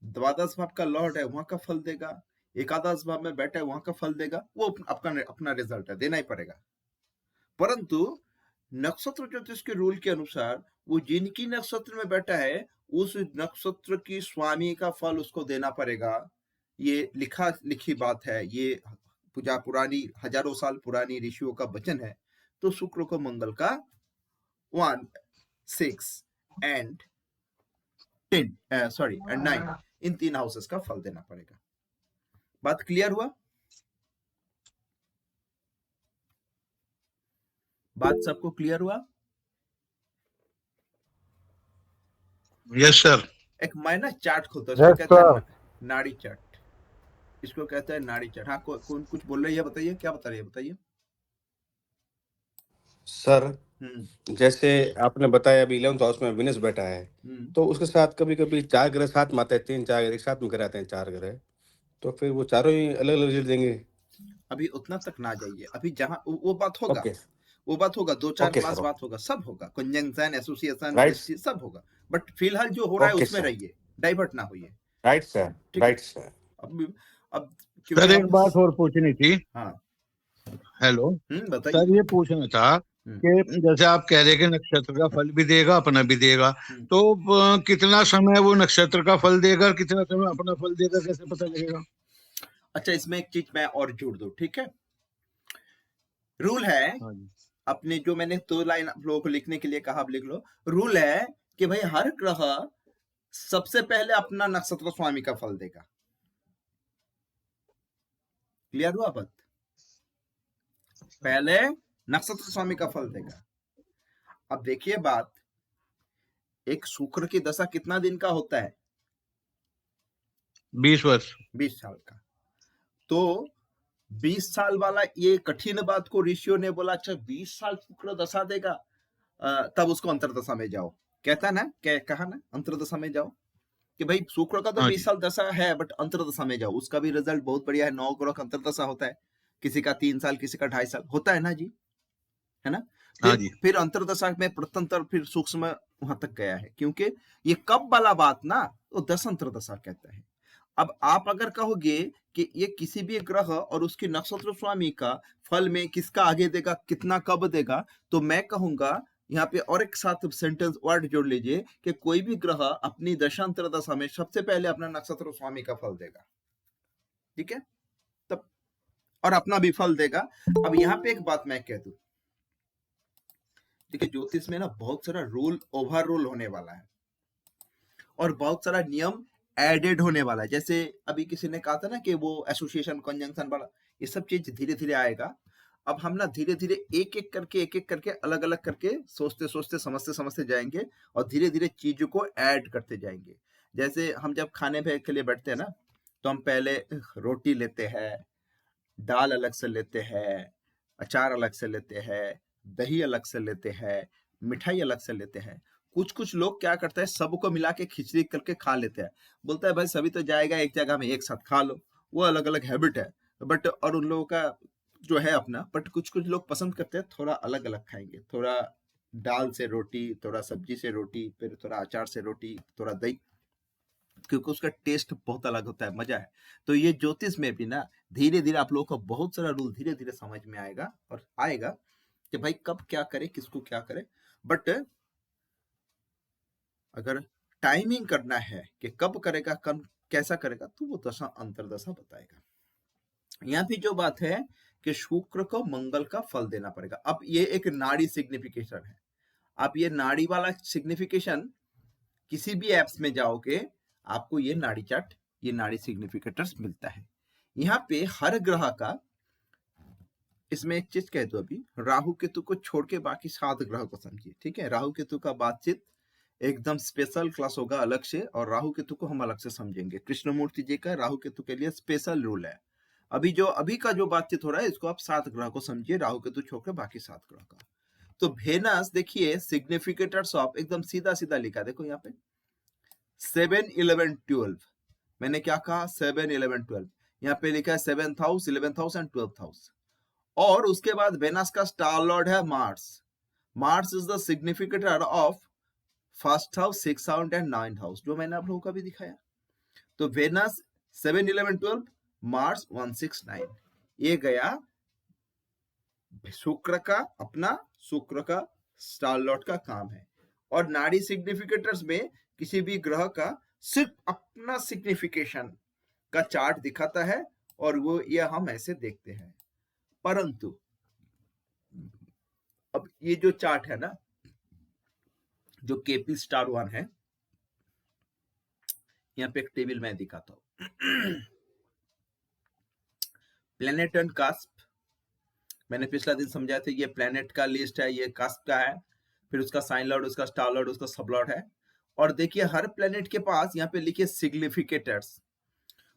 द्वादश भाव का लॉर्ड है वहां का फल देगा, एकादश भाव में बैठा है वहां का फल देगा, वो अपना रिजल्ट है, देना ही पड़ेगा। परंतु नक्षत्र ज्योतिष के रूल के अनुसार वो जिनकी नक्षत्र में बैठा है उस नक्षत्र की स्वामी का फल उसको देना पड़ेगा। ये लिखी बात है, ये पुरानी हजारों साल पुरानी ऋषियों का वचन है। तो शुक्र को मंगल का 1, 6 एंड 9 इन 3 हाउसेस का फल देना पड़ेगा। बात क्लियर हुआ? बात सबको क्लियर हुआ? Yes sir. एक मैं ना चार्ट खोलता हूं, इसको कहते हैं नाड़ी चार्ट, इसको कहते हैं नाड़ी चार्ट। हाँ, कौन कुछ बोल रहे हैं? बताइए, क्या बता रहे हैं, बताइए। सर जैसे आपने बताया अभी 11th हाउस में विनस बैठा है, तो उसके साथ कभी कभी 4 ग्रह साथ में आते हैं, 3-4 एक साथ में कराते हैं 4 ग्रह, तो फिर वो चारों ही अलग अलग रिजल्ट देंगे? अभी उतना तक ना जाइए, अभी जहां वो बात होगा, ओके वो बात होगा, 2-4 ओके क्लास सर, बात होगा, सब होगा, कंजंक्शन, एसोसिएशन, राइट सब होगा। बट फिलहाल जो हो रहा है ओके उसमें सर, रहिए, डाइवर्ट ना होइए, राइट सर, ठीक है? Right sir. अब सर क्योंकि एक हम बात और पूछनी थी। हाँ हेलो बताइए। सर, ये पूछना था कि जैसे आप कह रहे कि नक्षत्र का फल भी देगा अपना भी देगा, तो कितना समय वो नक्षत्र का फल देगा और कितना समय अपना फल देगा, कैसे पता लगेगा? अच्छा, इसमें एक चीज मैं और जोड़ दूं, ठीक है? रूल है, हाँ जी। अपने जो मैंने 2 लाइन आप लोगों को लिखने के लिए कहा, आप लिख लो। रूल है कि भाई हर ग्रह सबसे पहले अपना नक्षत्र स्वामी का फल देगा। क्लियर हुआ बात? पहले नक्षत्र स्वामी का फल देगा। अब देखिए बात, एक शुक्र की दशा कितना दिन का होता है? 20 वर्ष। 20 साल का। तो 20 साल वाला ये कठिन बात को ऋषियों ने बोला, अच्छा 20 साल शुक्र दशा देगा, तब उसको अंतरदशा में जाओ। कहता ना, कहा ना अंतरदशा में जाओ, कि भाई शुक्र का तो हाँ 20 जी। साल दशा है, बट अंतरदशा में जाओ, उसका भी रिजल्ट बहुत बढ़िया है। 9 ग्रह का अंतरदशा होता है, किसी का 3 साल, किसी का 2.5 साल होता है ना जी, है ना? हाँ जी। फिर अंतरदशा में प्रत्यंतर, फिर सूक्ष्म वहां तक गया है, क्योंकि ये कब वाला बात ना, वो दस अंतरदशा कहता है। अब आप अगर कहोगे कि ये किसी भी ग्रह और उसकी नक्षत्र स्वामी का फल में किसका आगे देगा, कितना कब देगा, तो मैं कहूंगा यहाँ पे और एक साथ सेंटेंस वर्ड जोड़ लीजिए कि कोई भी ग्रह अपनी दशांतर दशा में सबसे पहले अपना नक्षत्र स्वामी का फल देगा, ठीक है? तब और अपना भी फल देगा। अब यहाँ पे एक बात मैं कह दूं, देखिए ज्योतिष में ना बहुत सारा रूल ओवर रूल होने वाला है और बहुत सारा नियम एडेड होने वाला है। जैसे अभी किसी ने कहा था ना कि वो एसोसिएशन, कंजंक्शन वाला, ये सब चीज धीरे धीरे आएगा। अब हम ना धीरे धीरे एक एक करके अलग अलग करके सोचते सोचते समझते समझते जाएंगे और धीरे धीरे चीजों को ऐड करते जाएंगे। जैसे हम जब खाने के लिए बैठते हैं ना, तो हम पहले रोटी लेते हैं, दाल अलग से लेते हैं, अचार अलग से लेते हैं, दही अलग से लेते हैं, मिठाई अलग से लेते हैं। कुछ कुछ लोग क्या करते हैं, सबको मिला के खिचड़ी करके खा लेते हैं। बोलता है भाई सभी तो जाएगा एक जगह में, एक साथ खा लो। वो अलग अलग हैबिट है, बट और उन लोगों का जो है अपना। बट कुछ कुछ लोग पसंद करते हैं थोड़ा अलग अलग खाएंगे, थोड़ा दाल से रोटी, थोड़ा सब्जी से रोटी, फिर थोड़ा अचार से रोटी, थोड़ा दही, क्योंकि उसका टेस्ट बहुत अलग होता है, मजा है। तो ये ज्योतिष में भी ना धीरे धीरे आप लोगों को बहुत सारा रूल धीरे धीरे समझ में आएगा और आएगा कि भाई कब क्या करे, किसको क्या करे। बट अगर टाइमिंग करना है कि कब करेगा, कब कैसा करेगा, तो वो दशा अंतरदशा बताएगा। यहाँ भी जो बात है कि शुक्र को मंगल का फल देना पड़ेगा। अब ये एक नाड़ी सिग्निफिकेशन है। आप ये नाड़ी वाला सिग्निफिकेशन किसी भी एप्स में जाओगे, आपको ये नाड़ी चार्ट, ये नाड़ी सिग्निफिकेटर्स मिलता है। यहाँ पे हर ग्रह का, इसमें एक चीज कह दो अभी, राहु केतु को छोड़ के बाकी 7 ग्रह को समझिए, ठीक है। राहु केतु का बातचीत एकदम स्पेशल क्लास होगा अलग से, और राहु केतु को हम अलग से समझेंगे। कृष्णमूर्ति जी का राहु केतु के लिए स्पेशल रूल है। अभी का जो बातचीत हो रहा है, इसको आप 7 ग्रह को समझिए, राहु केतु छोड़ के बाकी 7 ग्रह का। तो वेनस देखिए सिग्निफिकेटर्स ऑफ, एकदम सीधा सीधा लिखा, देखो यहाँ पे 7, 11, 12। मैंने क्या कहा? 7, 11, 12। यहाँ पे लिखा है 7th house, 11th house and 12th house. और उसके बाद वेनस का स्टार लॉर्ड है Mars. Mars is the significator of 1st house, 6th house and 9th house, जो मैंने आप लोगों को भी दिखाया। तो वेनस 7, 11, 12, मार्स 1, 6, 9, ये गया शुक्र का, अपना शुक्र का स्टार लॉर्ड का काम है। और नाड़ी सिग्निफिकेटर्स में किसी भी ग्रह का सिर्फ अपना सिग्निफिकेशन का चार्ट दिखाता है, और वो ये हम ऐसे देखते हैं। परंतु अब ये जो चार्ट है ना, जो केपी स्टार 1 है, यहाँ पे एक टेबल मैं दिखाता हूं। प्लेनेट एंड कास्प, मैंने पिछला दिन समझाया था, ये प्लेनेट का लिस्ट है, ये कास्प का है, फिर उसका साइन लॉर्ड, उसका स्टार लॉर्ड, उसका सब लॉर्ड है। और देखिए हर प्लेनेट के पास यहाँ पे लिखिए सिग्निफिकेटर्स,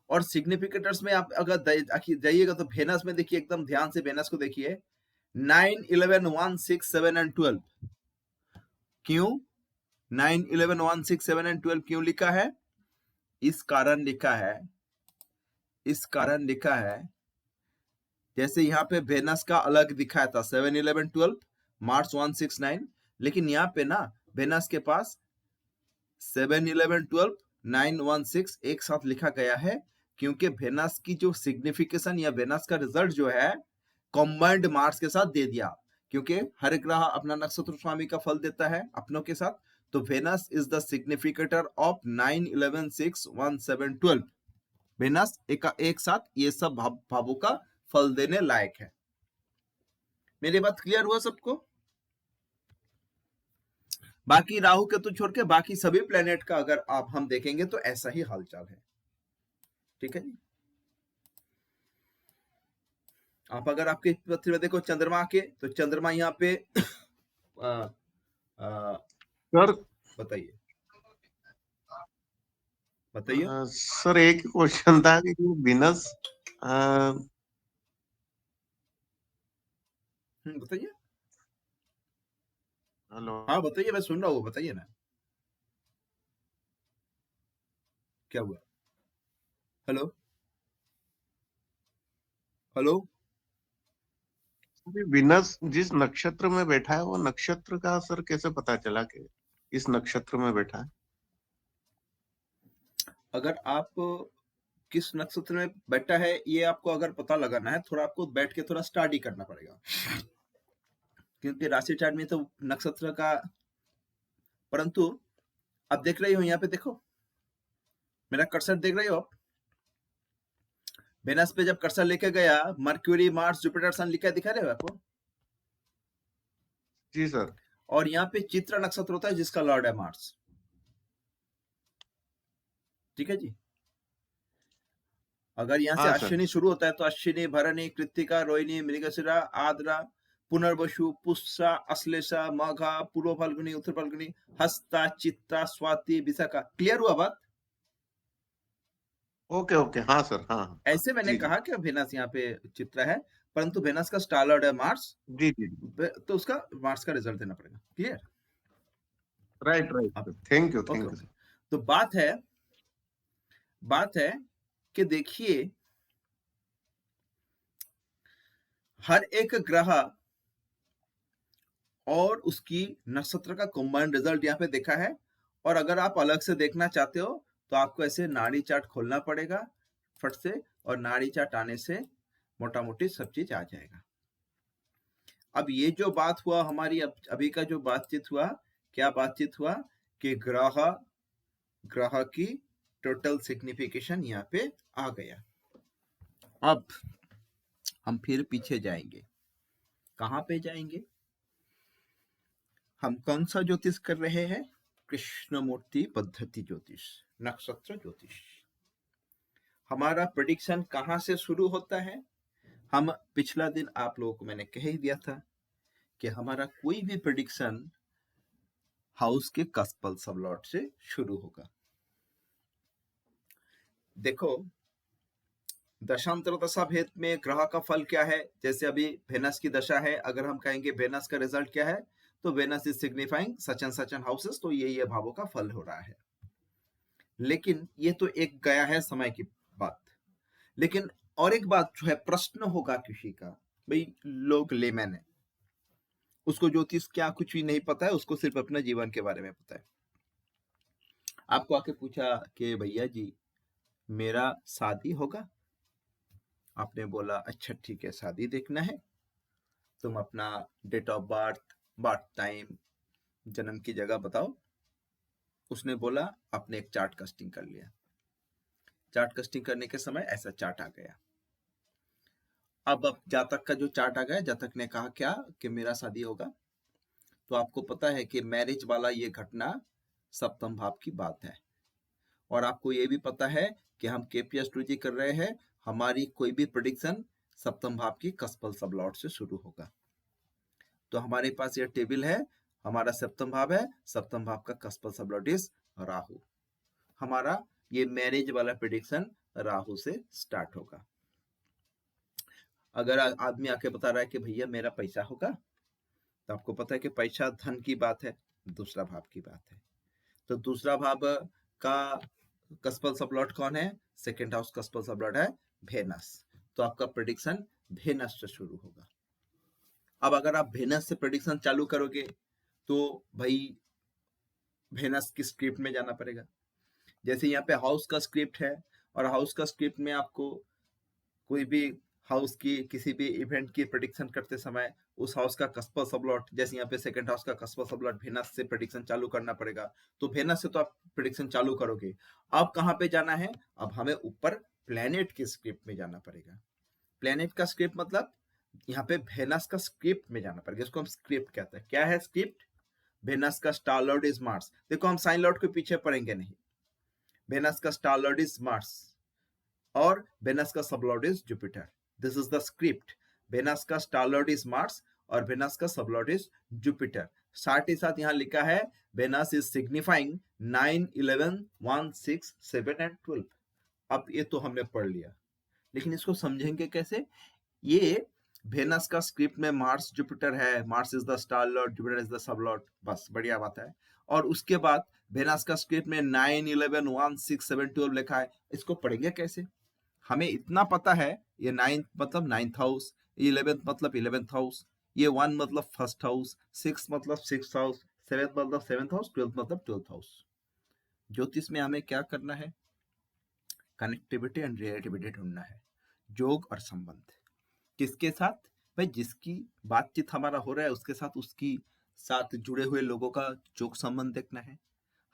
और सिग्निफिकेटर्स में आप अगर जाइएगा तो वेनस में देखिए, एकदम ध्यान से वेनस को देखिए, 9, 11, 1, 6, 7 एंड 12। क्यों 9, 11, 1, 6, 7 एंड 12 क्यों लिखा है? इस कारण लिखा है, जैसे यहाँ पे वेनस का अलग दिखाया था 7, 11, 12, मार्स 1, 6, 9, लेकिन यहाँ पे ना वेनस के पास 7, 11, 12, 9, 1, 6 एक साथ लिखा गया है, क्योंकि वेनस की जो सिग्निफिकेशन या वेनस का रिजल्ट जो है कॉम्बाइंड मार्स के साथ दे दिया, क्योंकि हर ग्रह अपना नक्षत्र स्वामी का फल देता है अपनों के साथ। तो Venus is the significator of 9, 11, 6, 1, 7, 12। Venus एक साथ ये सब भावों का फल देने लायक है। मेरी बात क्लियर हुआ सबको? बाकी राहु केतु छोड़ के बाकी सभी प्लेनेट का अगर आप हम देखेंगे तो ऐसा ही हालचाल है, ठीक है जी। आप अगर आपके पृथ्वी में देखो चंद्रमा के, तो चंद्रमा यहाँ पे सर बताइए सर एक क्वेश्चन था कि विनस बताइए। हेलो हाँ बताइए, मैं सुन रहा हूँ, बताइए ना क्या हुआ। हेलो हेलो, विनस जिस नक्षत्र में बैठा है वो नक्षत्र का सर कैसे पता चला कि इस नक्षत्र में बैठा है? अगर आप किस नक्षत्र में बैठा है ये आपको अगर पता लगाना है, थोड़ा आपको बैठ के थोड़ा स्टडी करना पड़ेगा, क्योंकि राशि चार्ट में तो नक्षत्र का, परंतु आप देख रही हो यहाँ पे, देखो मेरा कर्सर देख रही हो आप? वेनस पे जब कर्सर लेके गया, मर्क्यूरी, मार्स, जुपिटर, सन लिखा दिखा रहे हो आपको? जी सर। और यहाँ पे चित्रा नक्षत्र होता है जिसका लॉर्ड है मार्स, ठीक है जी। अगर यहाँ से हाँ सर। अश्विनी शुरू होता है तो अश्विनी, भरणी, कृत्तिका, रोहिणी, मृगशिरा, आद्रा, पुनर्वसु, पुष्या, अश्लेषा, माघा, पूर्व फाल्गुनी, उत्तर फाल्गुनी, हस्ता, चित्ता, स्वाति, विशाखा। क्लियर हुआ बात? ओके ओके, हाँ सर, हाँ ऐसे मैंने जी कहा कि वेनस यहाँ पे चित्रा है, परंतु वेनस का स्टार लॉर्ड है मार्स, जी जी, तो उसका मार्स का रिजल्ट देना पड़ेगा। Clear? Right right, thank you okay. Sir. तो बात है कि देखिए हर एक ग्रह और उसकी नक्षत्र का कंबाइंड रिजल्ट यहाँ पे देखा है, और अगर आप अलग से देखना चाहते हो तो आपको ऐसे नाड़ी चार्ट खोलना पड़ेगा फट से, और नाड़ी चार्ट आने से मोटा मोटी सब चीज आ जाएगा। अब ये जो बात हुआ हमारी, अभी का जो बातचीत हुआ, क्या बातचीत हुआ कि ग्रह की टोटल सिग्निफिकेशन यहाँ पे आ गया। अब हम फिर पीछे जाएंगे, कहां पे जाएंगे? हम कौन सा ज्योतिष कर रहे हैं? कृष्णमूर्ति पद्धति ज्योतिष, नक्षत्र ज्योतिष। हमारा प्रेडिक्शन कहां से शुरू होता है? हम पिछला दिन आप लोगों को मैंने कह ही दिया था कि हमारा कोई भी प्रेडिक्शन हाउस के कस्पल सबलॉट से शुरू होगा। देखो, दशांतर दशा भेद में ग्रह का फल क्या है? जैसे अभी वेनस की दशा है, अगर हम कहेंगे वेनस का रिजल्ट क्या है, तो Venus is signifying such and houses, तो ये भावों का फल हो रहा है। लेकिन ये तो एक गया है समय की बात। लेकिन और एक बात जो है, प्रश्न होगा किसी का, भाई लोग लेमैन है, उसको ज्योतिष क्या कुछ भी नहीं पता है, उसको सिर्फ अपने जीवन के बारे में पता है। आपको आके पूछा कि भैया जी मेरा शादी होगा? आपने बोला अच्छा ठीक है, शादी देखना है, तुम अपना date of birth, birth time, जन्म की जगह बताओ। उसने बोला, आपने एक चार्ट कास्टिंग कर लिया। चार्ट कास्टिंग करने के समय ऐसा चार्ट आ गया। अब जातक का जो चार्ट आ गया, जातक ने कहा क्या कि मेरा शादी होगा। तो आपको पता है कि मैरिज वाला ये घटना सप्तम भाव की बात है, और आपको ये भी पता है कि हम केपी एस्ट्रोलॉजी कर रहे हैं, हमारी कोई भी प्रेडिक्शन सप्तम भाव की कस्पल सबलॉट से शुरू होगा। तो हमारे पास ये टेबल है, हमारा सप्तम भाव है, सप्तम भाव का कस्पल सबलॉट इज राहु। हमारा ये मैरिज वाला प्रेडिक्शन राहु से स्टार्ट होगा। अगर आदमी आके बता रहा है कि भैया मेरा पैसा होगा, तो आपको पता है कि पैसा धन की बात है, दूसरा भाव की बात है। तो दूसरा भाव का कस्पल सबलॉट कौन है? सेकेंड हाउस कस्पल सबलॉट है वेनस। तो आपका प्रेडिक्शन वेनस से शुरू होगा। अब अगर आप वेनस से प्रेडिक्शन चालू करोगे तो भाई वेनस की स्क्रिप्ट में जाना पड़ेगा। जैसे यहाँ पे हाउस का स्क्रिप्ट है, और हाउस का स्क्रिप्ट में आपको कोई भी हाउस की किसी भी इवेंट की प्रेडिक्शन करते समय उस हाउस का कस्पल सबलॉट, जैसे यहाँ पे सेकंड हाउस का कस्पल सबलॉट वेनस से प्रेडिक्शन चालू करना पड़ेगा। तो वेनस से तो आप प्रेडिक्शन चालू करोगे। अब कहाँ पे जाना है? अब हमें ऊपर प्लेनेट की स्क्रिप्ट में जाना पड़ेगा। प्लेनेट का स्क्रिप्ट मतलब यहाँ पे वेनस का स्क्रिप्ट में जाना पड़ेगा, इसको हम स्क्रिप्ट कहते हैं। क्या है स्क्रिप्ट? वेनस का स्टार लॉर्ड इज मार्स। देखो, हम साइन लॉर्ड के पीछे पड़ेंगे नहीं। वेनस का स्टार लॉर्ड इज मार्स और वेनस का sub lord is Jupiter. This is the script. Venus का स्टार लॉर्ड इज मार्स और वेनस का सबलॉर्ड इज जुपिटर। साथ ही साथ यहाँ लिखा है वेनस इज सिग्निफाइंग 9, 11, 1, 6, 7 एंड 12। अब ये तो हमने पढ़ लिया, लेकिन इसको समझेंगे कैसे? ये वेनस का स्क्रिप्ट में मार्स जुपिटर है, Mars is the star Lord, Jupiter is the sublord, बस बढ़िया बात है। और उसके बाद वेनस का स्क्रिप्ट में 9, 11, 1, 6, 7, 12 लिखा है। इसको पढ़ेंगे कैसे? हमें इतना पता है, ये 9 मतलब 9th हाउस, 11 मतलब 11th हाउस, ये 1 मतलब फर्स्ट हाउस, 6 मतलब 6th हाउस, 7 मतलब 7th हाउस, 12 मतलब 12th हाउस। ज्योतिष में हमें क्या करना है? कनेक्टिविटी एंड रिलेटिविटी ढूंढना है, जोग और संबंध। किसके साथ? भाई जिसकी बातचीत हमारा हो रहा है उसके साथ, उसकी साथ जुड़े हुए लोगों का जोग संबंध देखना है।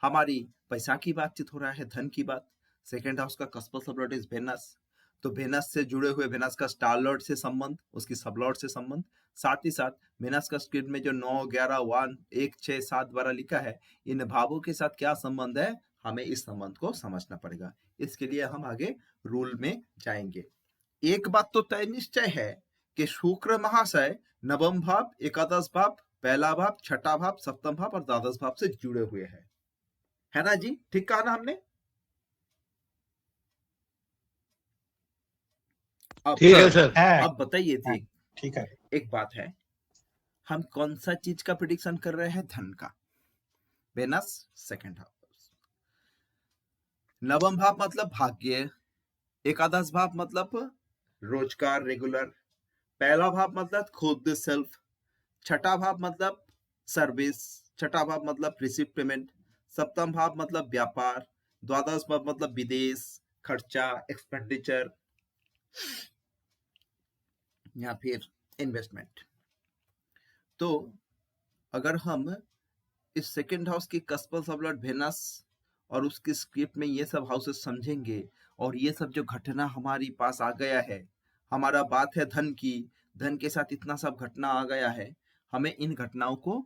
हमारी पैसा की बातचीत हो रहा है, धन की बात। सेकेंड हाउस का कस्पल सबलॉर्ड इज वेनस, तो वेनस से जुड़े हुए वेनस का स्टार लॉर्ड से संबंध, उसकी सबलॉर्ड से संबंध। साथ ही साथ वेनस का स्क्रिप्ट में जो 9, 11, 1, 1, 6, 7 द्वारा लिखा है, इन भावों के साथ क्या संबंध है, हमें इस संबंध को समझना पड़ेगा। इसके लिए हम आगे रूल में जाएंगे। एक बात तो तय निश्चय है कि शुक्र महाशय नवम भाव, एकादश भाव, पहला भाव, छठा भाव, सप्तम भाव और द्वादश भाव से जुड़े हुए हैं, है ना जी? ठीक कहा ना हमने? अब ठीक है सर। अब बताइए जी, ठीक है। एक बात है, हम कौन सा चीज का प्रेडिक्शन कर रहे हैं? धन का। Venus second house. नवम भाव मतलब भाग्य, एकादश भाव मतलब रोजगार रेगुलर, पहला भाव मतलब खुद सेल्फ, छठा भाव मतलब सर्विस, छठा भाव मतलब रिसीव पेमेंट, सप्तम भाव मतलब व्यापार, द्वादश भाव मतलब विदेश, खर्चा, एक्सपेंडिचर या फिर इन्वेस्टमेंट। तो अगर हम इस सेकेंड हाउस की कस्पल सबलॉर्ड वेनस और उसकी स्क्रिप्ट में ये सब हाउसेस समझेंगे, और ये सब जो घटना हमारी पास आ गया है, हमारा बात है धन की, धन के साथ इतना सब घटना आ गया है, हमें इन घटनाओं को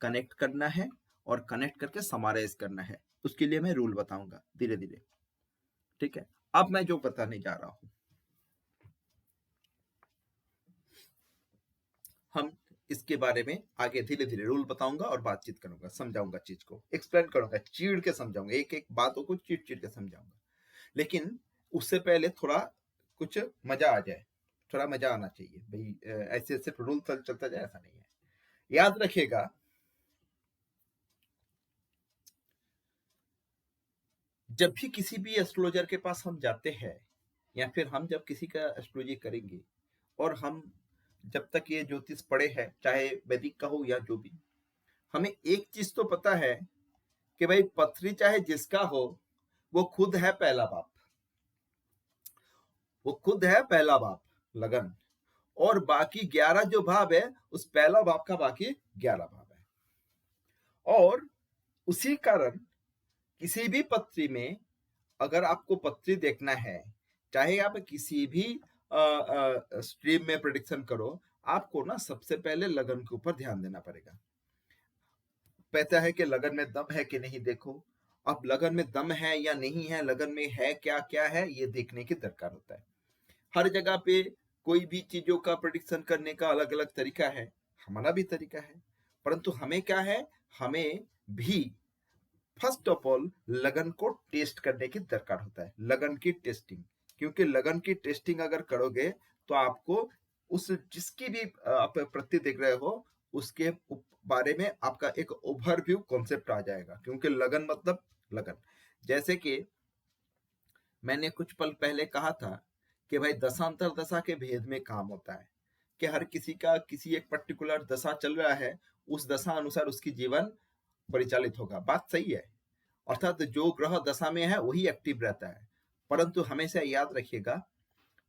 कनेक्ट करना है और कनेक्ट करके समराइज करना है। उसके लिए मैं रूल बताऊंगा धीरे धीरे, ठीक है। अब मैं जो बताने जा रहा हूं, हम इसके बारे में आगे धीरे धीरे रूल बताऊंगा और बातचीत करूंगा, समझाऊंगा, चीज को एक्सप्लेन करूंगा, चीड़ के समझाऊंगा, एक एक बातों को चीड़ चीड़ के समझाऊंगा। लेकिन उससे पहले थोड़ा कुछ मजा आ जाए, थोड़ा मजा आना चाहिए भाई। ऐसे सिर्फ रूल चलता जाए ऐसा नहीं है। याद रखिएगा, जब भी किसी भी एस्ट्रोलॉजर के पास हम जाते हैं या फिर हम जब किसी का एस्ट्रोलॉजी करेंगे, और हम जब तक ये ज्योतिष पढ़े हैं, चाहे वैदिक का हो या जो भी, हमें एक चीज तो पता है कि भाई पथरी चाहे जिसका हो, वो खुद है पहला बाप, वो खुद है पहला बाप लगन, और बाकी 11 जो भाव है उस पहला बाप का बाकी 11 भाव है। और उसी कारण किसी भी पत्री में अगर आपको पत्री देखना है, चाहे आप किसी भी स्ट्रीम में प्रेडिक्शन करो, आपको ना सबसे पहले लगन के ऊपर ध्यान देना पड़ेगा। कहता है कि लगन में दम है कि नहीं, देखो अब लगन में दम है या नहीं है, लगन में है क्या क्या है, ये देखने की दरकार होता है। हर जगह पे कोई भी चीजों का प्रेडिक्शन करने का अलग अलग तरीका है, हमारा भी तरीका है, परंतु हमें क्या है, हमें भी फर्स्ट ऑफ ऑल लगन को टेस्ट करने की दरकार होता है, लगन की टेस्टिंग। क्योंकि लगन की टेस्टिंग अगर करोगे तो आपको उस जिसकी भी आप प्रति देख रहे हो उसके बारे में आपका एक ओवरव्यू कॉन्सेप्ट आ जाएगा। क्योंकि लगन मतलब लगन, जैसे कि मैंने कुछ पल पहले कहा था कि भाई दशांतर दशा के भेद में काम होता है कि हर किसी का किसी एक पर्टिकुलर दशा चल रहा है, उस दशा अनुसार उसकी जीवन परिचालित होगा। बात सही है, अर्थात जो ग्रह दशा में है वही एक्टिव रहता है। परंतु हमेशा याद रखिएगा,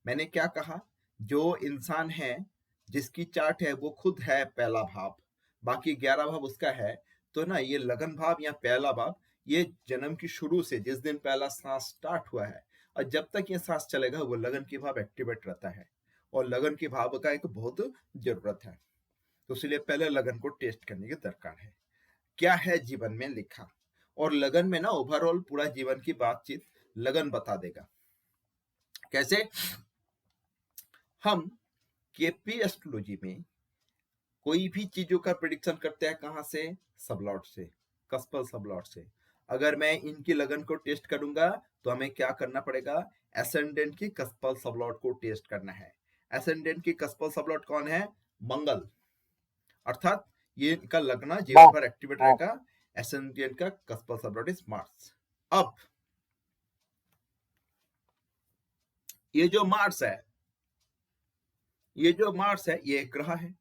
मैंने क्या कहा, जो इंसान है जिसकी चार्ट है वो खुद है पहला भाव, बाकी 11 भाव उसका है। तो ना ये लगन भाव या पहला भाव, ये जन्म की शुरू से जिस दिन पहला सांस स्टार्ट हुआ है और जब तक ये सांस चलेगा वो लगन की भाव एक्टिवेट रहता है, और लगन की भाव का एक बहुत जरूरत है। तो इसलिए पहले लगन को टेस्ट करने की दरकार है, क्या है जीवन में लिखा। और लगन में ना ओवरऑल पूरा जीवन की बातचीत लगन बता देगा। कैसे? हम केपी एस्ट्रोलॉजी में कोई भी चीजों का प्रेडिक्शन करते हैं, कहां से? सबलॉट से, कस्पल सबलॉट से। अगर मैं इनकी लगन को टेस्ट करूंगा तो हमें क्या करना पड़ेगा? एसेंडेंट की कस्पल सबलॉट को टेस्ट करना है। एसेंडेंट की कस्पल सबलॉट कौन है? मंगल, अर्थात ये इनका लगना जीवन भर एक्टिवेट रहेगा। एसेंडेंट का कस्पल सबलॉट इज मार्स। अब ये जो मार्स है, ये जो मार्स है ये एक ग्रह है,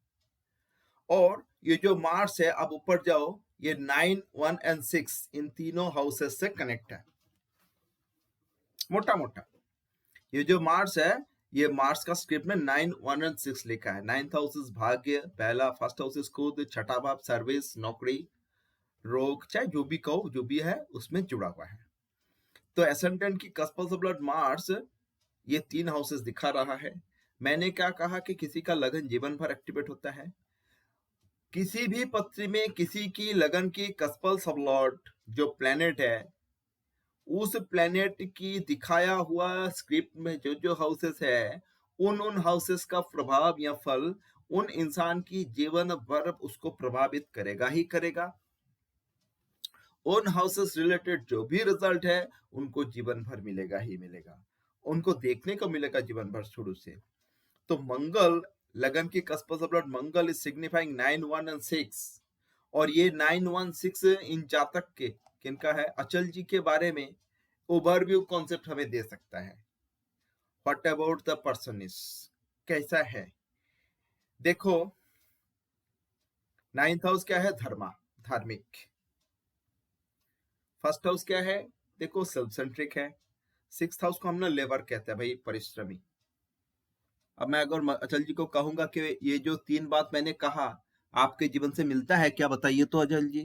और ये जो मार्स है, अब ऊपर जाओ, ये 9, 1 एंड 6 इन तीनों हाउसेस से कनेक्ट है मोटा मोटा। ये जो मार्स है, ये मार्स का स्क्रिप्ट में 9, 1 एंड 6 लिखा है। 9th हाउस इज भाग्य, पहला फर्स्ट हाउस इज खुद, छठा भाव सर्विस, नौकरी, रोग, चाहे जो भी कहो, जो भी है उसमें जुड़ा हुआ है। तो एसेंडेंट की कस्पल सबलॉट मार्स ये 3 हाउसेस दिखा रहा है। मैंने क्या कहा कि किसी का लगन जीवन भर एक्टिवेट होता है। किसी भी पत्री में किसी की लगन की कस्पल सबलॉट जो प्लेनेट है, उस प्लेनेट की दिखाया हुआ स्क्रिप्ट में जो जो हाउसेस है, उन हाउसेस का प्रभाव या फल उन इंसान की जीवन भर उसको प्रभावित करेगा ही करेगा। उन हाउसेस रिलेटेड जो भी रिजल्ट है उनको जीवन भर मिलेगा ही मिलेगा, उनको देखने को मिलेगा जीवन भर शुरू से। तो मंगल, लगन की cuspal sub lord Mangal is signifying 9, 1 and 6, और ये 9, 1, 6 इन जातक के किनका है? अचल जी के बारे में ओवरव्यू कॉन्सेप्ट हमें दे सकता है। What about the person is, कैसा है? देखो 9th हाउस क्या है? धर्मा, धार्मिक। फर्स्ट हाउस क्या है? देखो सेल्फ सेंट्रिक है। 6th हाउस को हम ना लेबर कहते हैं भाई, परिश्रमी। अब मैं अगर अचल जी को कहूंगा कि ये जो 3 बात मैंने कहा आपके जीवन से मिलता है क्या, बताइए तो अचल जी।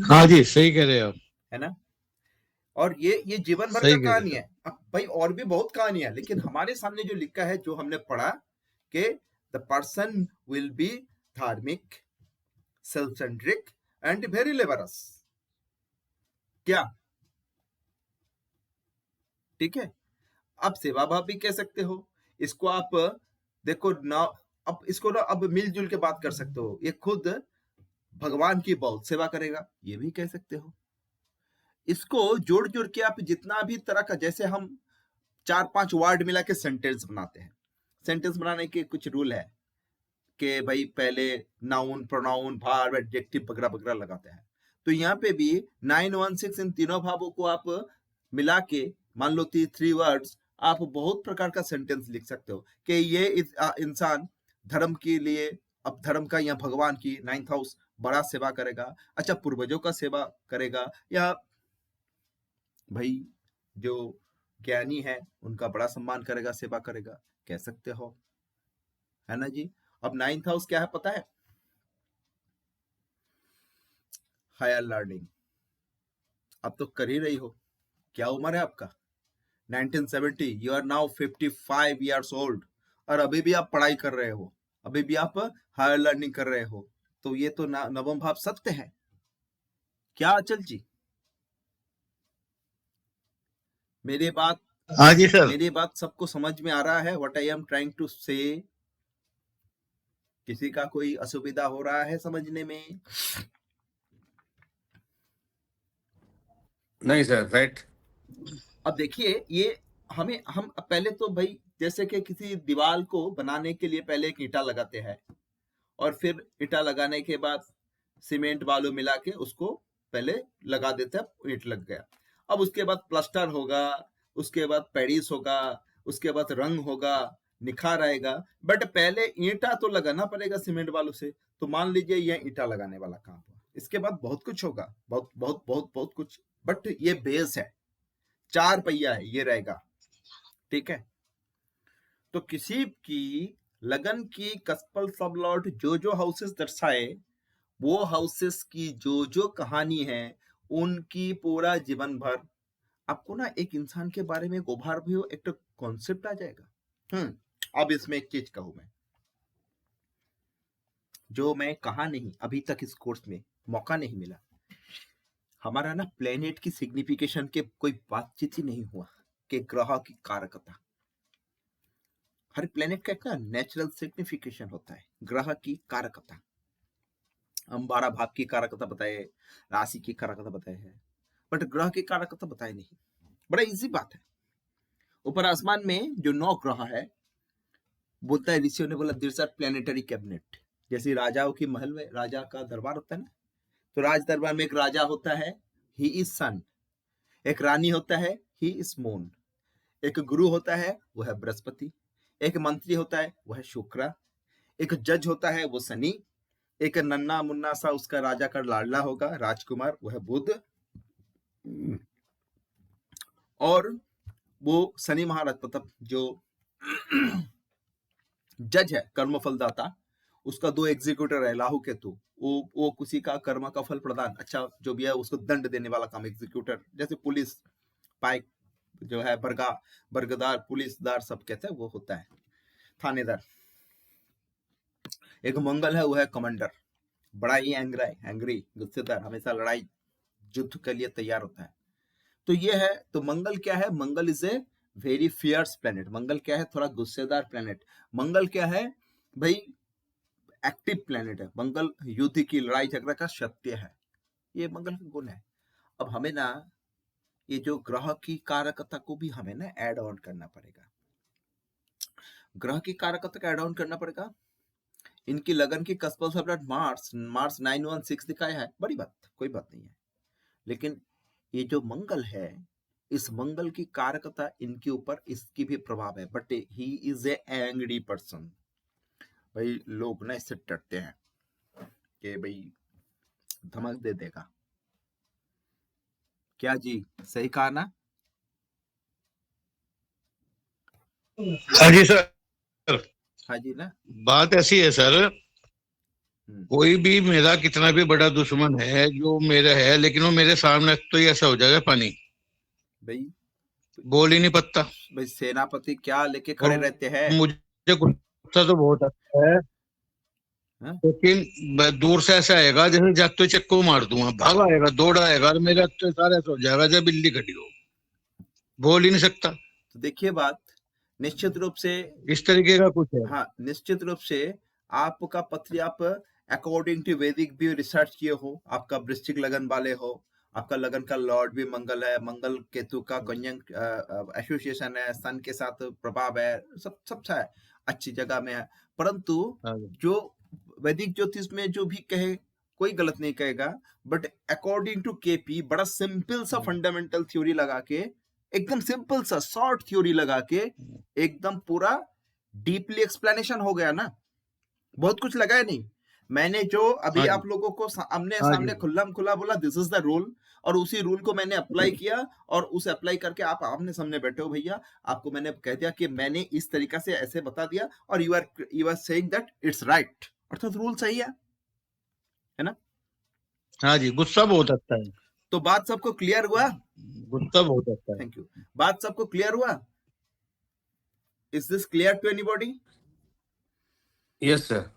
हाँ जी, सही कह रहे हो आप, है ना? और ये जीवन भर का कहानी है। अब भाई और भी बहुत कहानियां, लेकिन हमारे सामने जो लिखा है, जो हमने पढ़ा कि द पर्सन विल बी धार्मिक, self centric and very labours. क्या ठीक है? आप सेवा भाव भी कह सकते हो इसको। आप देखो ना, अब इसको ना अब मिलजुल के बात कर सकते हो। ये खुद भगवान की बहुत सेवा करेगा, ये भी कह सकते हो। इसको जोड़ जोड़ के आप जितना भी तरह का, जैसे हम 4-5 वर्ड मिला के सेंटेंस बनाते हैं। सेंटेंस बनाने के कुछ रूल है कि भाई पहले नाउन, प्रोनाउन, वर्ब, एडजेक्टिव वगैरह वगैरह लगाते हैं। तो यहाँ पे भी 916 इन तीनों भावों को आप मिला के, मान लो 3 वर्ड्स, आप बहुत प्रकार का सेंटेंस लिख सकते हो कि ये इंसान धर्म के लिए, अब धर्म का या भगवान की 9th हाउस बड़ा सेवा करेगा। अच्छा, पूर्वजों का सेवा करेगा, या भाई जो ज्ञानी है उनका बड़ा सम्मान करेगा, सेवा करेगा, कह सकते हो, है ना जी। अब 9th हाउस क्या है पता है? Higher learning. अब तो कर ही रही हो। क्या उम्र है आपका? 1970। You are now 55 years old और अभी भी आप पढ़ाई कर रहे हो, अभी भी आप हायर लर्निंग कर रहे हो। तो ये तो नवम भाव सत्य है। क्या अचल जी, मेरी बात, हाँ जी सर। मेरी बात सबको समझ में आ रहा है? What I am trying to say? किसी का कोई असुविधा हो रहा है समझने में? नहीं सर, राइट। अब देखिए, ये हम पहले तो भाई जैसे कि किसी दीवार को बनाने के लिए पहले एक ईंटा लगाते हैं, और फिर ईंटा लगाने के बाद सीमेंट बालू मिला के उसको पहले लगा देते हैं, ईंट लग गया। अब उसके बाद प्लास्टर होगा, उसके बाद पेरिस होगा, उसके बाद रंग होगा, निखार आएगा। बट पहले ईंटा तो लगाना पड़ेगा सीमेंट बालू से। तो मान लीजिए ये ईंटा लगाने वाला काम हुआ, इसके बाद बहुत कुछ होगा, बहुत बहुत बहुत बहुत कुछ। बट ये बेस है, 4 पहिया है, ये रहेगा, ठीक है। तो किसी की लगन की कस्पल सबलॉट जो हाउसेस दर्शाए, वो हाउसेस की जो कहानी है, उनकी पूरा जीवन भर आपको ना एक इंसान के बारे में एक ओवरव्यू, एक कॉन्सेप्ट आ जाएगा। अब इसमें एक चीज कहूं मैं, जो मैं कहा नहीं अभी तक, इस कोर्स में मौका नहीं मिला। हमारा ना प्लेनेट की सिग्निफिकेशन के कोई बातचीत ही नहीं हुआ कि ग्रह की कारकता। हर प्लेनेट का एक नेचुरल सिग्निफिकेशन होता है, ग्रह की कारकता। हम 12 भाव की कारकता बताए, राशि की कारकता बताए हैं, बट ग्रह की कारकता बताए नहीं। बड़ा इजी बात है। ऊपर आसमान में जो 9 ग्रह है, बोलता है ऋषियों ने बोला दिस आर प्लेनेटरी कैबिनेट। जैसे राजाओं की महल में राजा का दरबार होता है ना, तो राज दरबार में एक राजा होता है, ही इज सन। एक रानी होता है, ही इज मून। एक गुरु होता है, वो है बृहस्पति। एक मंत्री होता है, वो है शुक्र। एक जज होता है, वो शनि। एक नन्ना मुन्ना सा उसका राजा का लाडला होगा, राजकुमार, वो है बुध। और वो शनि महाराज, मतलब जो जज है, कर्मफलदाता, उसका 2 एग्जीक्यूटर है, राहु केतु। वो किसी का कर्म का फल प्रदान, अच्छा जो भी है उसको दंड देने वाला काम एग्जीक्यूटर। जैसे पुलिस पाइक जो है, बरगदार, पुलिसदार सब कहते हैं, वो होता है थानेदार। एक मंगल है, वो है कमांडर, बड़ा ही एंग्री, गुस्सेदार, हमेशा लड़ाई युद्ध के लिए तैयार होता है। तो ये है। तो मंगल क्या है? Mangal is a very fierce planet. Mangal क्या है? थोड़ा गुस्सेदार प्लेनेट। मंगल क्या है भाई? एक्टिव प्लेनेट है। मंगल युद्ध की, लड़ाई झगड़ा का सत्य है, ये मंगल का गुण है। अब हमें ना ये जो ग्रह की कारकता को भी हमें ना ऐड ऑन करना पड़ेगा। ग्रह की कारकता का ऐड ऑन करना पड़ेगा। इनकी लगन की कस्पल सबलॉट मार्स 916 दिखाया है, बड़ी बात, कोई बात नहीं है। लेकिन ये जो मंगल है, इस मंगल की कारकता इनके ऊपर, इसकी भी प्रभाव है। But he is a angry person. भाई लोग ना इससे डरते हैं कि भाई धमक दे देगा। क्या जी, सही कहा ना? हाँ जी सर। हाँ जी ना। बात ऐसी है सर, कोई भी मेरा कितना भी बड़ा दुश्मन है जो मेरा है, लेकिन वो मेरे सामने तो ही ऐसा हो जाएगा पानी, भाई बोल ही नहीं पत्ता। भाई सेनापति क्या लेके खड़े रहते हैं? मुझे गुस्सा तो बहुत आता है। हाँ? लेकिन दूर से ऐसा आएगा जैसे जाते चक्कू मार दूंगा, भाग आएगा, दौड़ आएगा और मेरा तो सारा सो जाएगा जब बिल्ली खड़ी हो, बोल ही नहीं सकता। तो देखिए बात, निश्चित रूप से, इस तरीके का कुछ है। हाँ निश्चित रूप से आपका पत्री आप अकॉर्डिंग टू वैदिक भी रिसर्च किए हो, आपका वृश्चिक लगन वाले हो, आपका लगन का लॉर्ड भी मंगल है, मंगल केतु का कंजंक्ट एसोसिएशन है, सन के साथ प्रभाव है, सब सब अच्छा है, अच्छी जगह में है। परंतु जो वैदिक ज्योतिष में जो भी कहे कोई गलत नहीं कहेगा, बट अकॉर्डिंग टू केपी बड़ा सिंपल सा फंडामेंटल थ्योरी लगा के, एकदम सिंपल सा शॉर्ट थ्योरी लगा के एकदम पूरा डीपली एक्सप्लेनेशन हो गया ना, बहुत कुछ लगाया नहीं। मैंने जो अभी हाँ जी। आप लोगों को आमने हाँ सामने जी। खुल्लम खुला बोला दिस इज द रूल, और उसी रूल को मैंने अप्लाई किया, और उसे अप्लाई करके आप आमने सामने बैठे हो भैया, आपको मैंने कह दिया कि मैंने इस तरीका से ऐसे बता दिया, और you are saying that it's right, अर्थात रूल सही है ना? हाँ जी, गुस्सा बहुत आता है, तो बात सबको क्लियर हुआ? गुस्सा बहुत आता है। Thank you. बात सबको क्लियर हुआ? Is this clear to anybody? Yes sir.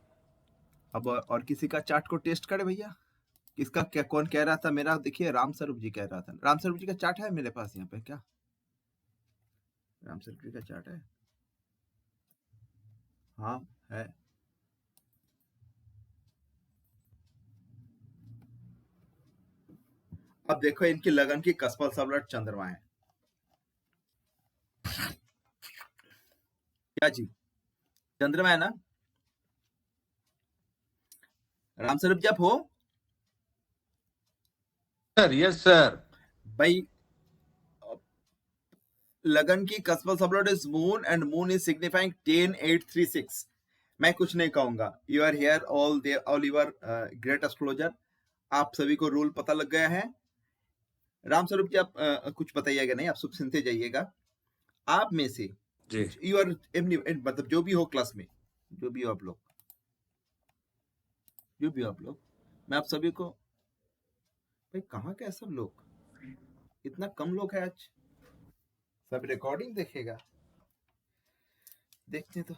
अब और किसी का चार्ट को टेस्ट करे भैया, किसका क्या, कौन कह रहा था? मेरा देखिए राम स्वरूप जी कह रहा था, राम स्वरूप जी का चार्ट है मेरे पास यहाँ पे क्या? राम स्वरूप जी का चार्ट है? हाँ है। अब देखो इनकी लगन की कसपल सबलट चंद्रमा है क्या जी? चंद्रमा है ना? राम स्वरूप जी आप हो? Sir yes sir. भाई लगन की cuspal sub lord is moon, and moon is signifying 10-8-3-6। मैं कुछ नहीं कहूंगा, you are here all your great astrologer, आप सभी को रूल पता लग गया है। राम स्वरूप जी आप कुछ बताइएगा नहीं, आप सब सुनते जाइएगा। आप में से जी। यू आर मतलब जो भी हो क्लास में, जो भी हो आप लोग, जो भी हो आप लोग, मैं आप सभी को, भाई कहाँ के सब लोग, इतना कम लोग है आज, सब रिकॉर्डिंग देखेगा, देखते तो।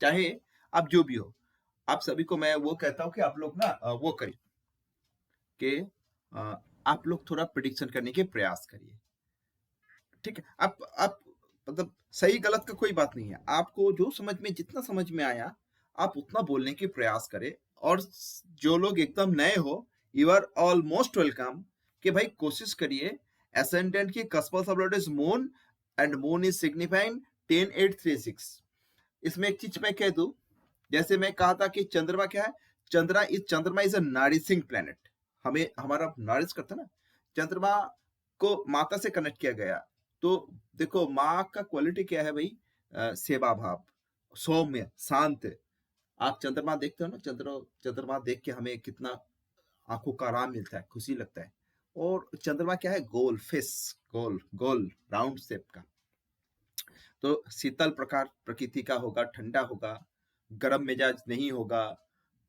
चाहे आप जो भी हो, आप सभी को मैं वो कहता हूं कि आप लोग ना वो करिए कि आप लोग थोड़ा प्रिडिक्शन करने के प्रयास करिए, ठीक है? आप मतलब सही गलत का कोई बात नहीं है, आपको जो समझ में, जितना समझ में आया आप उतना बोलने की प्रयास करें। और जो लोग एकदम नए हो, यू आर ऑलमोस्ट वेलकम, कि भाई कोशिश करिए। एसेंडेंट की cuspal sub lord is moon, and moon is signifying 10-8-3-6। इसमें एक चीज मैं कह दूं, जैसे मैं कहा था कि चंद्रमा क्या है, चंद्रमा इज अ नरिशिंग प्लेनेट, हमें हमारा नरिश करता है ना, चंद्रमा को माता से कनेक्ट किया गया। तो देखो माँ का क्वालिटी क्या है भाई, सेवा भाव, सौम्य, शांत। आप चंद्रमा देखते हो ना, चंद्रमा देख के हमें कितना आंखों का आराम मिलता है, खुशी लगता है। और चंद्रमा क्या है, गोल फेस, गोल गोल राउंड शेप का। तो शीतल प्रकार प्रकृति का होगा, ठंडा होगा, गर्म मिजाज नहीं होगा,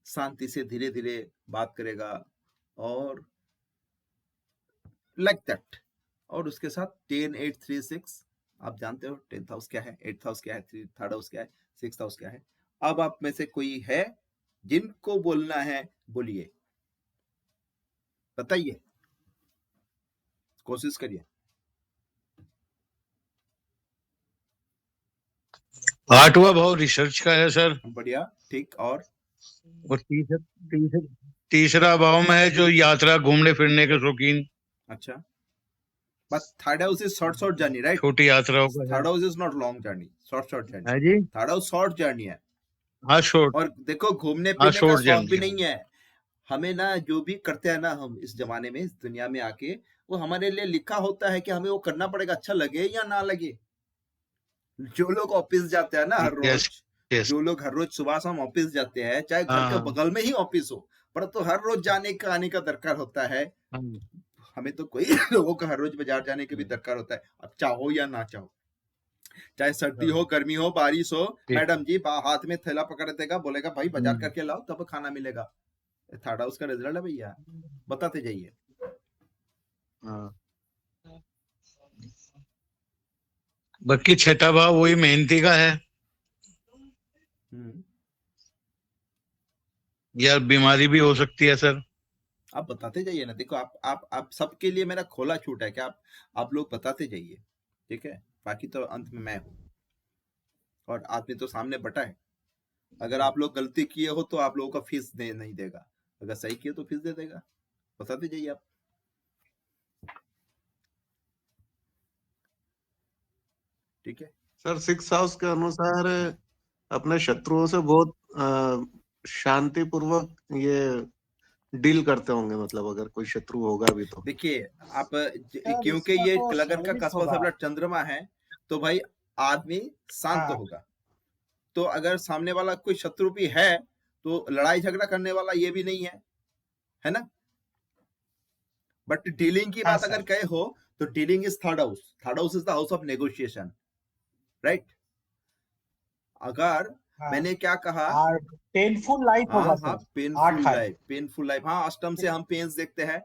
शांति से धीरे धीरे बात करेगा, और लाइक दैट। और उसके साथ 10-8-3-6, आप जानते हो 10th हाउस क्या है, 8th हाउस क्या है, 3rd हाउस क्या है, 6th हाउस क्या है। अब आप में से कोई है जिनको बोलना है, बोलिए, बताइए, कोशिश करिए। 8वां भाव रिसर्च का है सर, बढ़िया, ठीक। और तीसरा भाव में है जो यात्रा, घूमने फिरने के शौकीन। अच्छा, but third house is short journey, right? छोटी यात्राओं का है। Third house is not long journey, short journey. है जी। थर्ड हाउस शॉर्ट जर्नी है। हाँ शॉर्ट। और देखो घूमने हाँ फिरने का शॉर्ट शौक भी जर्नी। नहीं है हमें ना, जो भी करते हैं ना हम इस जमाने में, इस दुनिया में आके, वो हमारे लिए लिखा होता है कि हमें वो करना पड़ेगा, अच्छा लगे या ना लगे। जो लोग ऑफिस जाते हैं ना हर रोज, यस यस। जो लोग हर रोज सुबह शाम ऑफिस जाते हैं, चाहे घर के हाँ बगल में ही ऑफिस हो, पर तो हर रोज जाने का आने का दरकार होता है। हाँ। हमें तो कोई लोगों का हर रोज बाजार जाने के भी दरकार होता है, अब चाहो या ना चाहो, चाहे सर्दी हो, गर्मी हो, बारिश हो। ठीक। मैडम जी हाथ में थैला पकड़ देगा, बोलेगा भाई बाजार हम्म। करके लाओ तब खाना मिलेगा। थर्ड हाउस का रिजल्ट है भैया, बताते जाइए। हाँ। बाकी छठा भाव वही मेहनती का है, हम्म। या बीमारी भी हो सकती है सर? आप बताते जाइए ना, देखो आप सबके लिए मेरा खोला छूट है कि आप लोग बताते जाइए, ठीक है। बाकी तो अंत में मैं हूँ, और आदमी तो सामने बटा है। अगर आप लोग गलती किए हो तो आप लोगों का फीस नहीं देगा, अगर सही किए तो फीस दे देगा। बताते जाइए आप। ठीक है सर 6 हाउस के अनुसार अपने शत्रुओं से बहुत शांतिपूर्वक ये डील करते होंगे, मतलब अगर कोई शत्रु होगा भी तो। देखिए आप सर क्योंकि इसका ये तो लगन का सर्विस कस्बा होगा। सबला चंद्रमा है, तो भाई आदमी शांत हाँ होगा। तो अगर सामने वाला कोई शत्रु भी है तो लड़ाई झगड़ा करने वाला ये भी नहीं है ना। बट डीलिंग की हाँ बात अगर सर। कहे हो तो dealing is third house. Third house is the house of negotiation, right. अगर हाँ मैंने क्या कहा, और पेनफुल लाइफ होगा हाँ सर। पेनफुल 8 है। Life, painful life. हाँ अष्टम से हम पेन्स देखते हैं,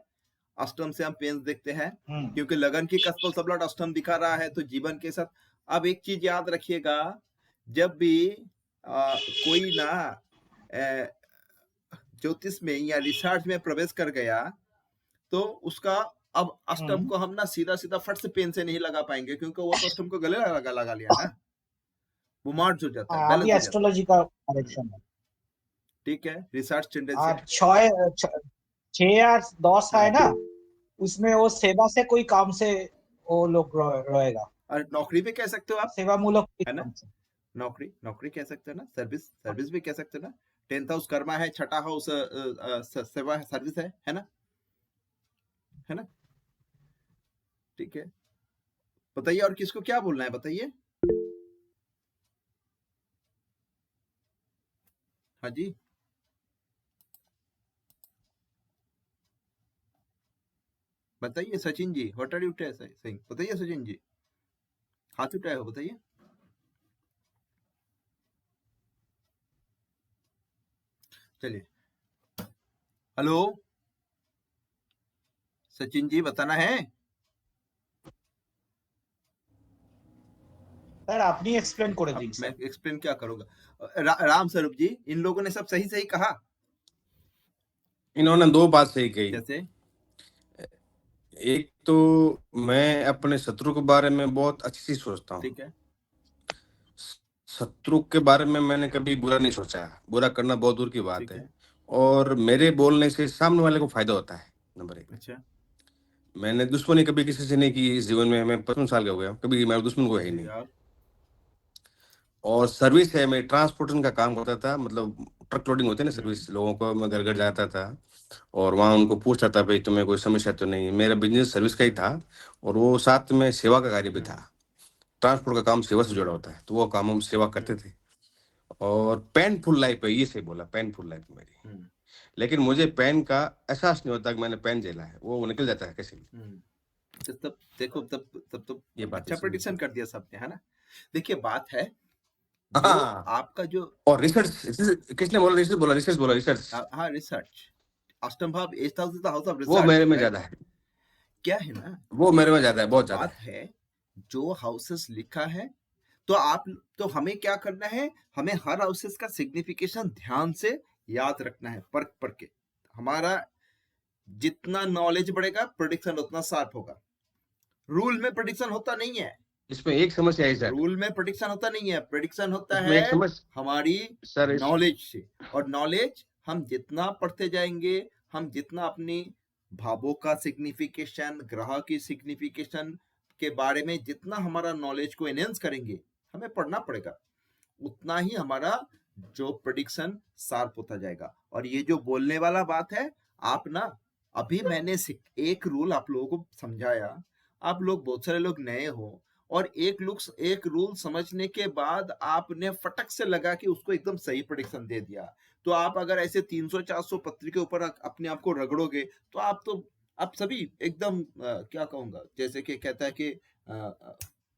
अष्टम से हम पेन्स देखते हैं, हम्म। क्योंकि लगन की कस्पल सबलट अष्टम दिखा रहा है तो जीवन के साथ। अब एक चीज याद रखिएगा, जब भी कोई ना ज्योतिष में या रिसर्च में प्रवेश कर गया तो उसका, अब अष्टम को हम ना सीधा सीधा फट से पेन से नहीं लगा पाएंगे, क्योंकि वो तो अष्टम को गले लगा लिया ना, वो मार्च हो जाता है, हाँ, अभी बैलेंस हो जाता एस्ट्रोलॉजी का करेक्शन है। है। ठीक है, रिसर्च टेंडेंसी और है। 6 या 10 है ना, हाँ, उसमें वो सेवा से कोई काम से वो लोग रहेगा, और नौकरी भी कह सकते हो आप, सेवा मूलक कोई है ना। काम से। नौकरी कह सकते हो ना, सर्विस भी कह सकते हो ना। 10th हाउस कर्मा है, छठा हाउस सेवा है, सर्विस है ना, है ना। ठीक है, बताइए और किसको क्या बोलना है, बताइए। हाँ जी, बताइए Sachin ji, what are you saying, बताइए सचिन जी, हाथ उठाए हो, बताइए। चलिए, हेलो सचिन जी, बताना है। सर आप नहीं एक्सप्लेन कर अब दी मैं सर। एक्सप्लेन क्या करूंगा। राम स्वरूप जी, इन लोगों ने सब सही सही कहा। इन्होंने दो बात सही कही। जैसे एक तो मैं अपने शत्रु के बारे में बहुत अच्छी चीज सोचता हूँ। ठीक है, शत्रु के बारे में मैंने कभी बुरा नहीं सोचा, बुरा करना बहुत दूर की बात ठीक है। है, और मेरे बोलने से सामने वाले को फायदा होता है, नंबर एक। अच्छा, मैंने दुश्मनी कभी किसी से नहीं की इस जीवन में, मैं 55 साल का हो गया, कभी मेरा दुश्मन कोई है ही नहीं। यार, और सर्विस है, मैं ट्रांसपोर्टेशन का काम करता था, मतलब ट्रक लोडिंग होती है ना सर्विस, हम्म, लोगों को मैं घर घर जाता था और वहाँ उनको पूछता था भाई तुम्हें कोई समस्या तो नहीं। मेरा बिजनेस सर्विस का ही था और वो साथ में सेवा का कार्य भी था। ट्रांसपोर्ट का काम सेवा से जुड़ा होता है, तो वो काम हम सेवा करते थे। और पेनफुल लाइफ है, ये सही बोला, पेनफुल लाइफ मेरी। लेकिन मुझे पेन का एहसास नहीं होता कि मैंने पेन झेला है, वो निकल जाता है कैसे भी। तब देखो, तब तो ये बात अच्छा है प्रेडिक्शन कर दिया सबने, है ना। देखिए बात है, जो हाँ। आपका जो, और रिसर्च किसने बोला, रिसर्च बोला रिसर्च। हाँ रिसर्च, अष्टम भाव, eight house is the house of वो मेरे रिसर्च, में राइट। ज्यादा है, क्या है ना, वो मेरे में ज्यादा है, बहुत ज्यादा बात है। है, जो हाउसेस लिखा है तो आप, तो हमें क्या करना है, हमें हर हाउसेस का सिग्निफिकेशन ध्यान से याद रखना है, परख के। हमारा जितना नॉलेज बढ़ेगा, प्रेडिक्शन उतना शार्प होगा। रूल में प्रेडिक्शन होता नहीं है, इसमें एक समस्या है सर, रूल में प्रेडिक्शन होता नहीं है, प्रेडिक्शन होता इसमें है एक समस्या हमारी सर नॉलेज से। और नॉलेज हम जितना पढ़ते जाएंगे, हम जितना अपनी भावों का सिग्निफिकेशन, ग्रह की सिग्निफिकेशन के बारे में जितना हमारा नॉलेज को एनहेंस करेंगे, हमें पढ़ना पड़ेगा, उतना ही हमारा जो प्रेडिक्शन शार्प होता जाएगा। और ये जो बोलने वाला बात है, आप ना, अभी मैंने एक रूल आप लोगों को समझाया, आप लोग बहुत सारे लोग नए हो, और एक रूल समझने के बाद आपने फटक से लगा कि उसको एकदम सही प्रेडिक्शन दे दिया। तो आप अगर ऐसे 300-400 पत्र के ऊपर अपने आप को रगड़ोगे तो आप सभी एकदम क्या कहूंगा, जैसे कि कहता है कि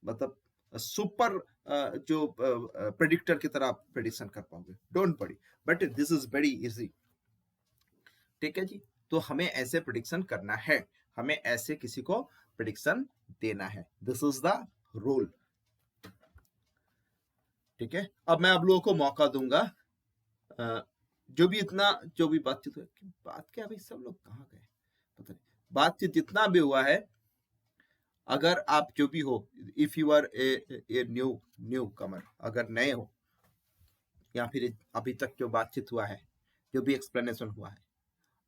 मतलब सुपर जो प्रेडिक्टर की तरह आप प्रेडिक्शन कर पाओगे। Don't worry, but this is very easy. ठीक है जी, तो हमें ऐसे प्रेडिक्शन करना है, हमें ऐसे किसी को प्रेडिक्शन देना है, दिस इज द रूल। ठीक है, अब मैं आप लोगों को मौका दूंगा। जो भी बातचीत हुई, बात क्या भाई, सब लोग कहाँ गए पता नहीं, बातचीत जितना भी हुआ है, अगर आप जो भी हो, if you are a newcomer, अगर नए हो या फिर अभी तक जो बातचीत हुआ है, जो भी एक्सप्लेनेशन हुआ है,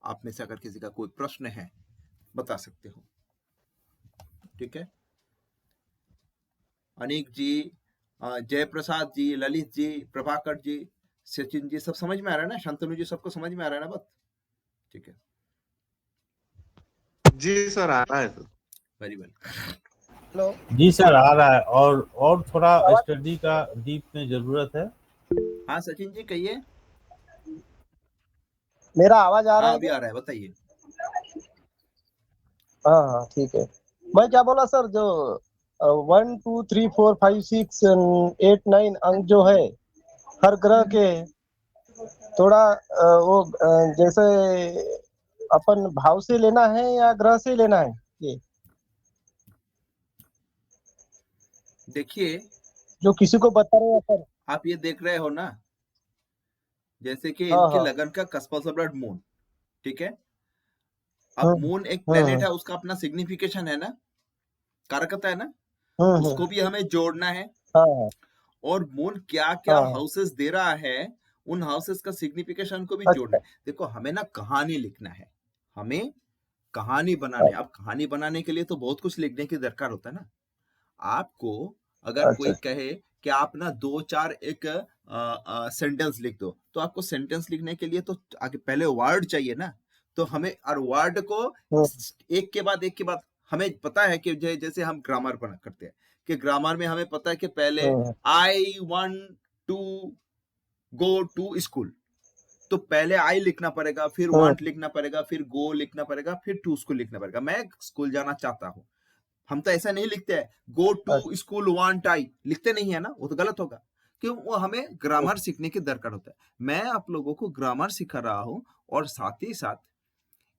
आप में से अगर किसी का कोई प्रश्न है बता सकते हो। ठीक है, अनिक जी, जयप्रसाद जी, ललित जी, प्रभाकर जी, सचिन जी, सब समझ में आ रहा है ना? शांतनु जी, सबको समझ में आ रहा है ना बात? ठीक है, जी सर, आ रहा है सर। Very well. हेलो जी सर, आ रहा है, और थोड़ा स्टडी का डीप में जरूरत है। हाँ सचिन जी कहिए। मेरा आवाज आ रहा हाँ है अभी क्या? आ रहा है, बताइए। हाँ ठीक है। मैं क्या बोला सर, जो 1 2 3 4 5 6 8 9 अंक जो है हर ग्रह के, थोड़ा वो जैसे अपन भाव से लेना है या ग्रह से लेना है ये, देखिए, जो किसी को बता रहे हैं अपन? आप ये देख रहे हो ना, जैसे कि हाँ इनके हाँ। लगन का कस्पा सबलट मून, ठीक है। अब मून एक प्लेनेट है, उसका अपना सिग्निफिकेशन है ना, कारकता है ना, उसको भी हमें जोड़ना है। हाँ और मून क्या क्या हाँ। हाउसेस दे रहा है, उन हाउसेस का सिग्निफिकेशन को भी अच्छा। जोड़ना है। देखो, हमें ना कहानी लिखना है, हमें कहानी बनाने। अब कहानी बनाने के लिए तो बहुत कुछ लिखने की दरकार होता है ना। आपको अगर अच्छा। कोई कहे कि आप ना 2-4 एक सेंटेंस लिख दो, तो आपको सेंटेंस लिखने के लिए तो आगे पहले वर्ड चाहिए ना। तो हमें और वर्ड को एक के बाद हमें पता है कि जैसे हम ग्रामर बना करते हैं, कि ग्रामर में हमें पता है कि पहले I want to go to school, तो पहले आई लिखना पड़ेगा, फिर वांट लिखना पड़ेगा, फिर गो लिखना पड़ेगा, फिर टू स्कूल लिखना पड़ेगा। मैं स्कूल जाना चाहता हूँ। हम तो ऐसा नहीं लिखते हैं, go to school want I, लिखते नहीं है ना, वो तो गलत होगा। क्यों? वो हमें ग्रामर सीखने की दरकार होता है। मैं आप लोगों को ग्रामर सिखा रहा हूँ, और साथ ही साथ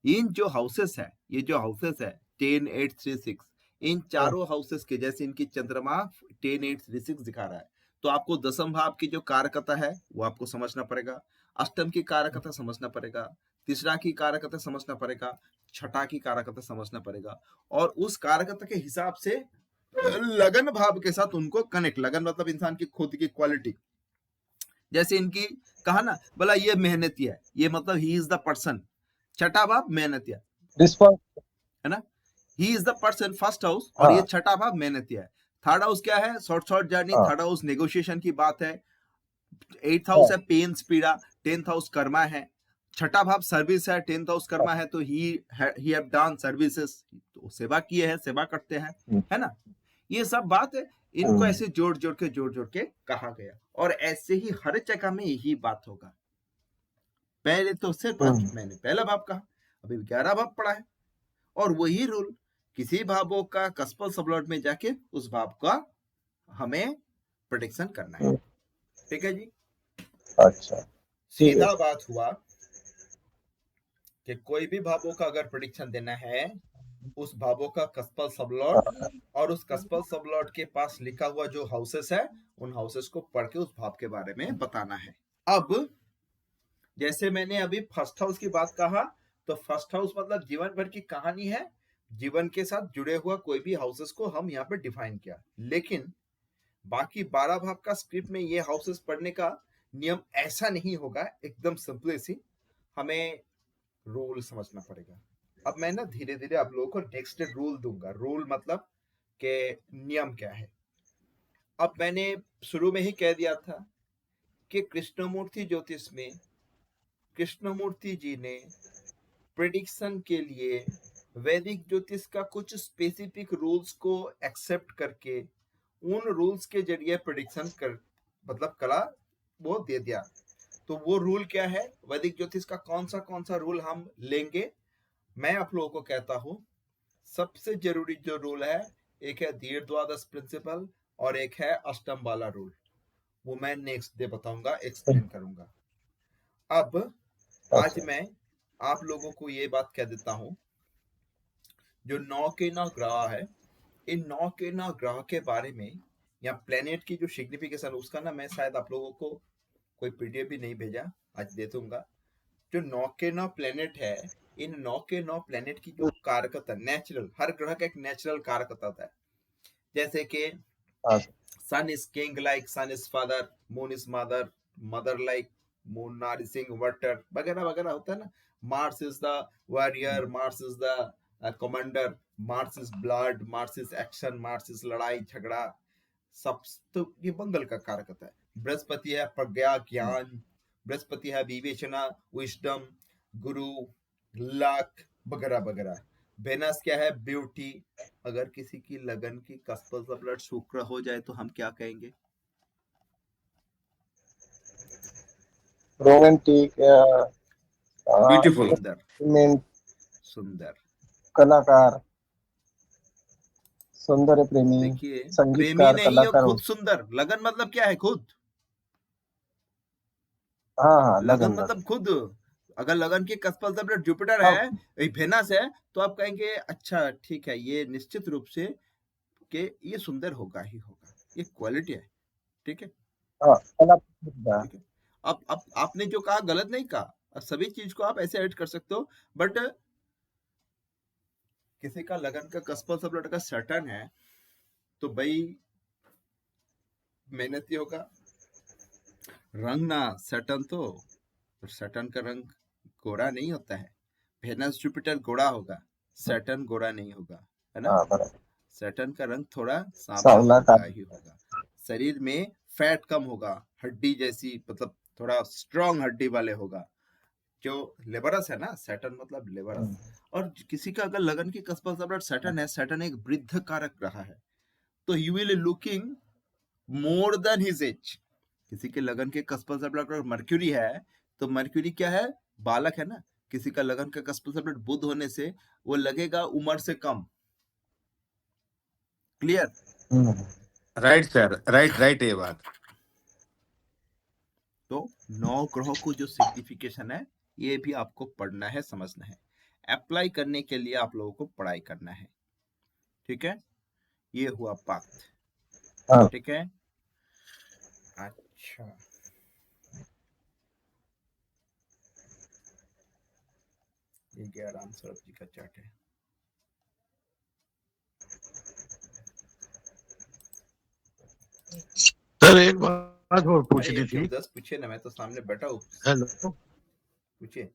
इन जो हाउसेस है, ये जो हाउसेस है 10 8 3 6, इन चारों हाउसेस के, जैसे इनकी चंद्रमा 10 8 3 6 दिखा रहा है, तो आपको दसम भाव की जो कारकता है वो आपको समझना पड़ेगा, अष्टम की कारकता समझना पड़ेगा, तीसरा की कारकता समझना पड़ेगा, छठा की कारकता समझना पड़ेगा, और उस कारकता के हिसाब से लगन भाव के साथ उनको कनेक्ट। लगन मतलब इंसान की खुद की क्वालिटी, जैसे इनकी कहा ना, बोला ये मेहनती है, ये मतलब ही इज द पर्सन। छठा भाव मेहनती है ना, he is the person first house, और ये छठा भाव मेहनती है। थर्ड हाउस क्या है? Short journey. Third house negotiation की बात है। 8th हाउस है पेन्स पीड़ा। 10th हाउस कर्मा है। छठा भाव सर्विस है। 10th हाउस कर्मा है, तो ही हैव डन सर्विसेज, तो सेवा किए हैं, सेवा करते हैं, है ना। ये सब बात है, इनको ऐसे जोड़ जोड़ के कहा गया, और ऐसे ही हर जगह में यही बात होगा। पहले तो सिर्फ मैंने पहला भाव कहा, अभी 11 भाव पढ़ा है, और वही रूल किसी भावों का कस्पल सबलॉट में जाके उस भाव का हमें प्रेडिक्शन करना है। ठीक है जी। अच्छा, सीधा बात हुआ कि कोई भी भावों का अगर प्रेडिक्शन देना है, उस भावों का कस्पल सबलॉट, और उस कस्पल सबलॉट के पास लिखा हुआ जो हाउसेस है, उन हाउसेस को पढ़ के उस भाव के बारे में बताना है। अब जैसे मैंने अभी फर्स्ट हाउस की बात कहा, तो फर्स्ट हाउस मतलब जीवन भर की कहानी है, जीवन के साथ जुड़े हुआ कोई भी हाउसेस को हम यहाँ पे डिफाइन किया। लेकिन बाकी 12 भाव का स्क्रिप्ट में ये हाउसेस पढ़ने का नियम ऐसा नहीं होगा, एकदम सिंपल सी हमें रूल समझना पड़ेगा। अब मैं ना धीरे धीरे आप लोगों को नेक्स्ट रूल दूंगा। रूल मतलब के नियम क्या है। अब मैंने शुरू में ही कह दिया था कि कृष्णमूर्ति ज्योतिष में कृष्णमूर्ति जी ने प्रेडिक्शन के लिए वैदिक ज्योतिष का कुछ स्पेसिफिक रूल्स को एक्सेप्ट करके उन रूल्स के जरिए प्रेडिक्शन कर मतलब कला वो दे दिया। तो वो रूल क्या है, वैदिक ज्योतिष का कौन सा रूल हम लेंगे? मैं आप लोगों को कहता हूं, सबसे जरूरी जो रूल है, एक है दीर्घ द्वादश प्रिंसिपल, और एक है अष्टम वाला रूल। वो मैं नेक्स्ट डे बताऊंगा, एक्सप्लेन करूंगा। अब आज मैं आप लोगों को ये बात कह देता हूं, जो 9 के 9 ग्रह है, इन 9 के 9 ग्रह के बारे में या प्लेनेट की जो सिग्निफिकेशन उसका ना मैं शायद आप लोगों को कोई पीडीएफ भी नहीं भेजा, आज दे दूंगा। जो 9 के 9 प्लेनेट है, इन 9 के 9 प्लेनेट की जो कारकता नेचुरल, हर ग्रह का एक नेचुरल कारकता होता है। जैसे कि हाँ sun is king like sun is father, moon is mother, mother like moon nourishing water, वगैरह वगैरह होता है ना। Mars is the warrior, Mars is the commander, Mars is blood, Mars is action, Mars is लड़ाई झगड़ा सब। तो ये मंगल का कारक होता है। बृहस्पति है प्रज्ञा ज्ञान, बृहस्पति है विवेचना विजडम, गुरु लक वगैरह वगैरह। वेनस क्या है ब्यूटी। अगर किसी की लगन की कस्पल का ब्लड शुक्र हो जाए तो हम क्या कहेंगे? Romantic, beautiful. सुंदर, सीमेंट, सुंदर। कलाकार, सौंदर्य प्रेमी, देखिए प्रेमी संगीतकार, नहीं हो, कलाकार खुद सुंदर। लगन मतलब क्या है? खुद। हाँ लगन लगन। मतलब खुद। अगर लगन की कस्पल का ब्लड जुपिटर हाँ है, वेनस है, तो आप कहेंगे अच्छा ठीक है, ये निश्चित रूप से कि ये सुंदर होगा ही होगा, ये क्वालिटी है। ठीक है, हाँ कला। ठीक है। अब आपने जो कहा गलत नहीं कहा, अब सभी चीज को आप ऐसे ऐड कर सकते हो। बट किसी का लगन का कस्पल सब ब्लड का सैटर्न है तो भाई मेहनती होगा। रंग ना सैटर्न तो सैटर्न का रंग गोरा नहीं होता है। वेनस जुपिटर गोरा होगा, सैटर्न गोरा नहीं होगा, है ना। हाँ बराबर। सैटर्न का रंग थोड़ा सांवला सांवला होगा ही होगा। शरीर में फैट कम होगा, हड्डी जैसी मतलब थोड़ा स्ट्रॉन्ग हड्डी वाले होगा। जो लेबरस है ना, सैटर्न मतलब लेबरस। और किसी का अगर लगन की कस्पल का ब्लड सैटर्न है, सैटर्न एक वृद्ध कारक रहा है, तो he will looking more than his age. किसी के लगन के कस्पल का ब्लड मर्क्यूरी है, तो मर्क्यूरी क्या है? बालक है ना। किसी का लगन का कस्पल का ब्लड बुध होने से वो लगेगा उम्र से कम। क्लियर? राइट सर, राइट ये बात। तो 9 ग्रहों को जो सिग्निफिकेशन है ये भी आपको पढ़ना है, समझना है। अप्लाई करने के लिए आप लोगों को पढ़ाई करना है। ठीक है, ये हुआ बात। हाँ। ठीक है, अच्छा ये गया राम सरफ जी का चार्ट है। सर एक बात और पूछनी अरे थी। 10 पूछिए ना, मैं तो सामने बैठा हूँ। हेलो। पूछिए।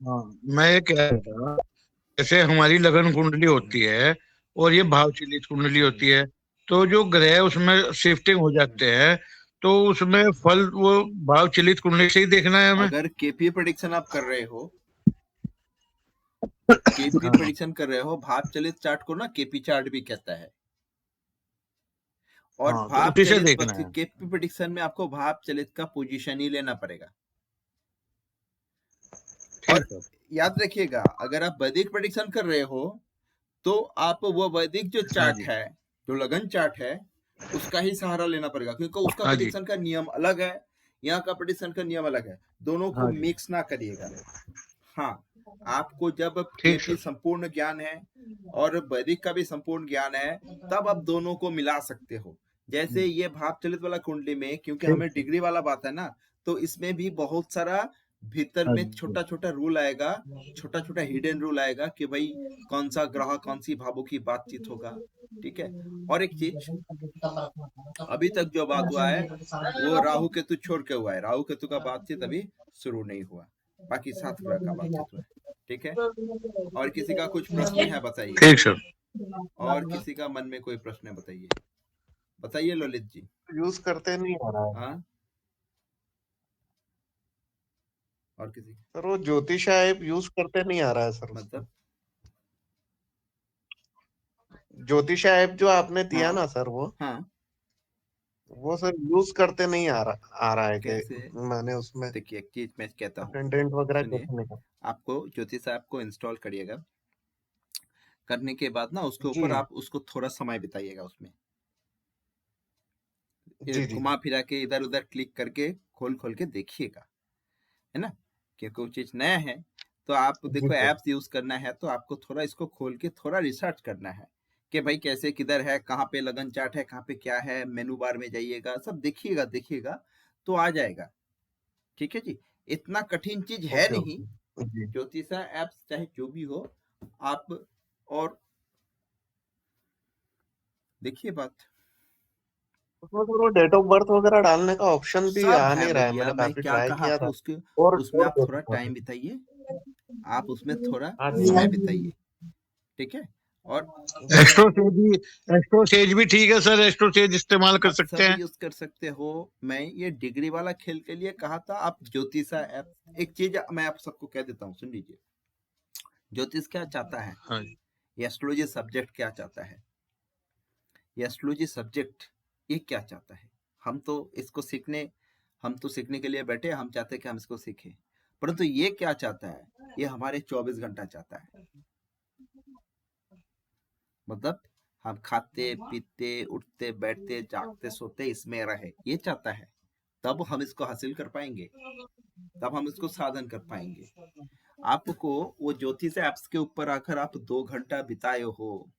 हाँ मैं ये कह रहा था, जैसे हमारी लगन कुंडली होती है और ये भाव चिलित कुंडली होती है, तो जो ग्रह उसमें शिफ्टिंग हो जाते हैं, तो उसमें फल वो भाव चिलित कुंडली से ही देखना है हमें। अगर केपी प्रेडिक्शन आप कर रहे हो, केपी प्रेडिक्शन कर रहे हो, भाव चलित चार्ट को ना केपी चार्ट भी कहता है। और हाँ, तो भाव उसी से चलित देखना है। केपी प्रेडिक्शन में आपको भाव चलित का पोजीशन ही लेना पड़ेगा। और ठीक है। याद रखिएगा, अगर आप वैदिक प्रेडिक्शन कर रहे हो तो आप वो वैदिक जो हाँ चार्ट जी। है, जो लगन चार्ट है, उसका ही सहारा लेना पड़ेगा, क्योंकि उसका हाँ जी। प्रेडिक्शन का नियम अलग है, यहाँ का प्रेडिक्शन का नियम अलग है। दोनों को हाँ जी। मिक्स ना करिएगा। हाँ, आपको जब ठीक केपी सर। संपूर्ण ज्ञान है और वैदिक का भी संपूर्ण ज्ञान है, तब आप दोनों को मिला सकते हो। जैसे ये भाव चलित वाला कुंडली में, क्योंकि ठीक हमें है। डिग्री वाला बात है ना, तो इसमें भी बहुत सारा भीतर हाँ में जी। छोटा छोटा रूल आएगा, छोटा छोटा हिडन रूल आएगा कि भाई कौन सा ग्रह कौन सी भावों की बातचीत होगा। ठीक है, और एक चीज अभी तक जो बात हुआ है वो राहु केतु छोड़ के हुआ है। राहु केतु का बातचीत अभी शुरू नहीं हुआ, बाकी 7 ग्रह का बातचीत हुआ है। ठीक है, और किसी का कुछ प्रश्न है बताइए? ठीक सर। और किसी का मन में कोई प्रश्न है बताइए, बताइए ललित जी। यूज करते नहीं आ रहा है हाँ, और किसी सर, वो ज्योतिष ऐप यूज करते नहीं आ रहा है सर। मतलब ज्योतिष ऐप जो आपने दिया हाँ ना सर, वो सर यूज करते नहीं आ रहा है कि कैसे? मैंने उसमें देखिए एक चीज मैं कहता हूँ, अटेंडेंट वगैरह सुनिए। कैसे निकाल। आपको ज्योतिष ऐप को इंस्टॉल करिएगा, करने के बाद ना उसके जी ऊपर आप उसको थोड़ा समय बिताइएगा, उसमें जी जी घुमा फिरा के इधर उधर क्लिक करके खोल खोल के देखिएगा, है ना। क्योंकि वो चीज नया है, तो आप जी देखो सर। एप्स यूज करना है तो आपको थोड़ा इसको खोल के थोड़ा रिसर्च करना है कि भाई कैसे किधर है, कहाँ पे लगन चार्ट है, कहाँ पे क्या है, मेनू बार में जाइएगा, सब देखिएगा तो आ जाएगा। ठीक है जी, इतना कठिन चीज है ओके नहीं। ओके जी। ज्योतिषा एप्स चाहे जो भी हो, आप और देखिए बात उसमें तो वो डेट ऑफ बर्थ वगैरह डालने का ऑप्शन भी सब आ है नहीं रहा है, भैया। मैंने मैं काफी क्या ट्राई कहा किया आपको, था। उसके और उसमें आप दो थोड़ा नंबर। टाइम बिताइए, आप उसमें थोड़ा हाँ समय जी। बिताइए। ठीक है, और एस्ट्रोसेज भी ठीक है सर, एस्ट्रोसेज इस्तेमाल कर आप सकते सब हैं। यूज कर सकते हो। मैं ये डिग्री वाला खेल के लिए कहा था, आप ज्योतिषा ऐप। एक चीज मैं आप सबको कह देता हूँ, सुन लीजिए। ज्योतिष क्या चाहता है, हाँ जी। ये एस्ट्रोलॉजी सब्जेक्ट क्या चाहता है, ये एस्ट्रोलॉजी सब्जेक्ट ये क्या चाहता है। हम तो सीखने के लिए बैठे, हम चाहते हैं कि हम इसको सीखें, परंतु ये क्या चाहता है, ये हमारे 24 घंटा चाहता है। मतलब हम खाते पीते उठते बैठते जागते सोते इसमें रहे, ये चाहता है। तब हम इसको हासिल कर पाएंगे, तब हम इसको साधन कर पाएंगे। आपको वो ज्योतिष ऐप्स के ऊपर आकर आप 2 घंटा बिताए हो,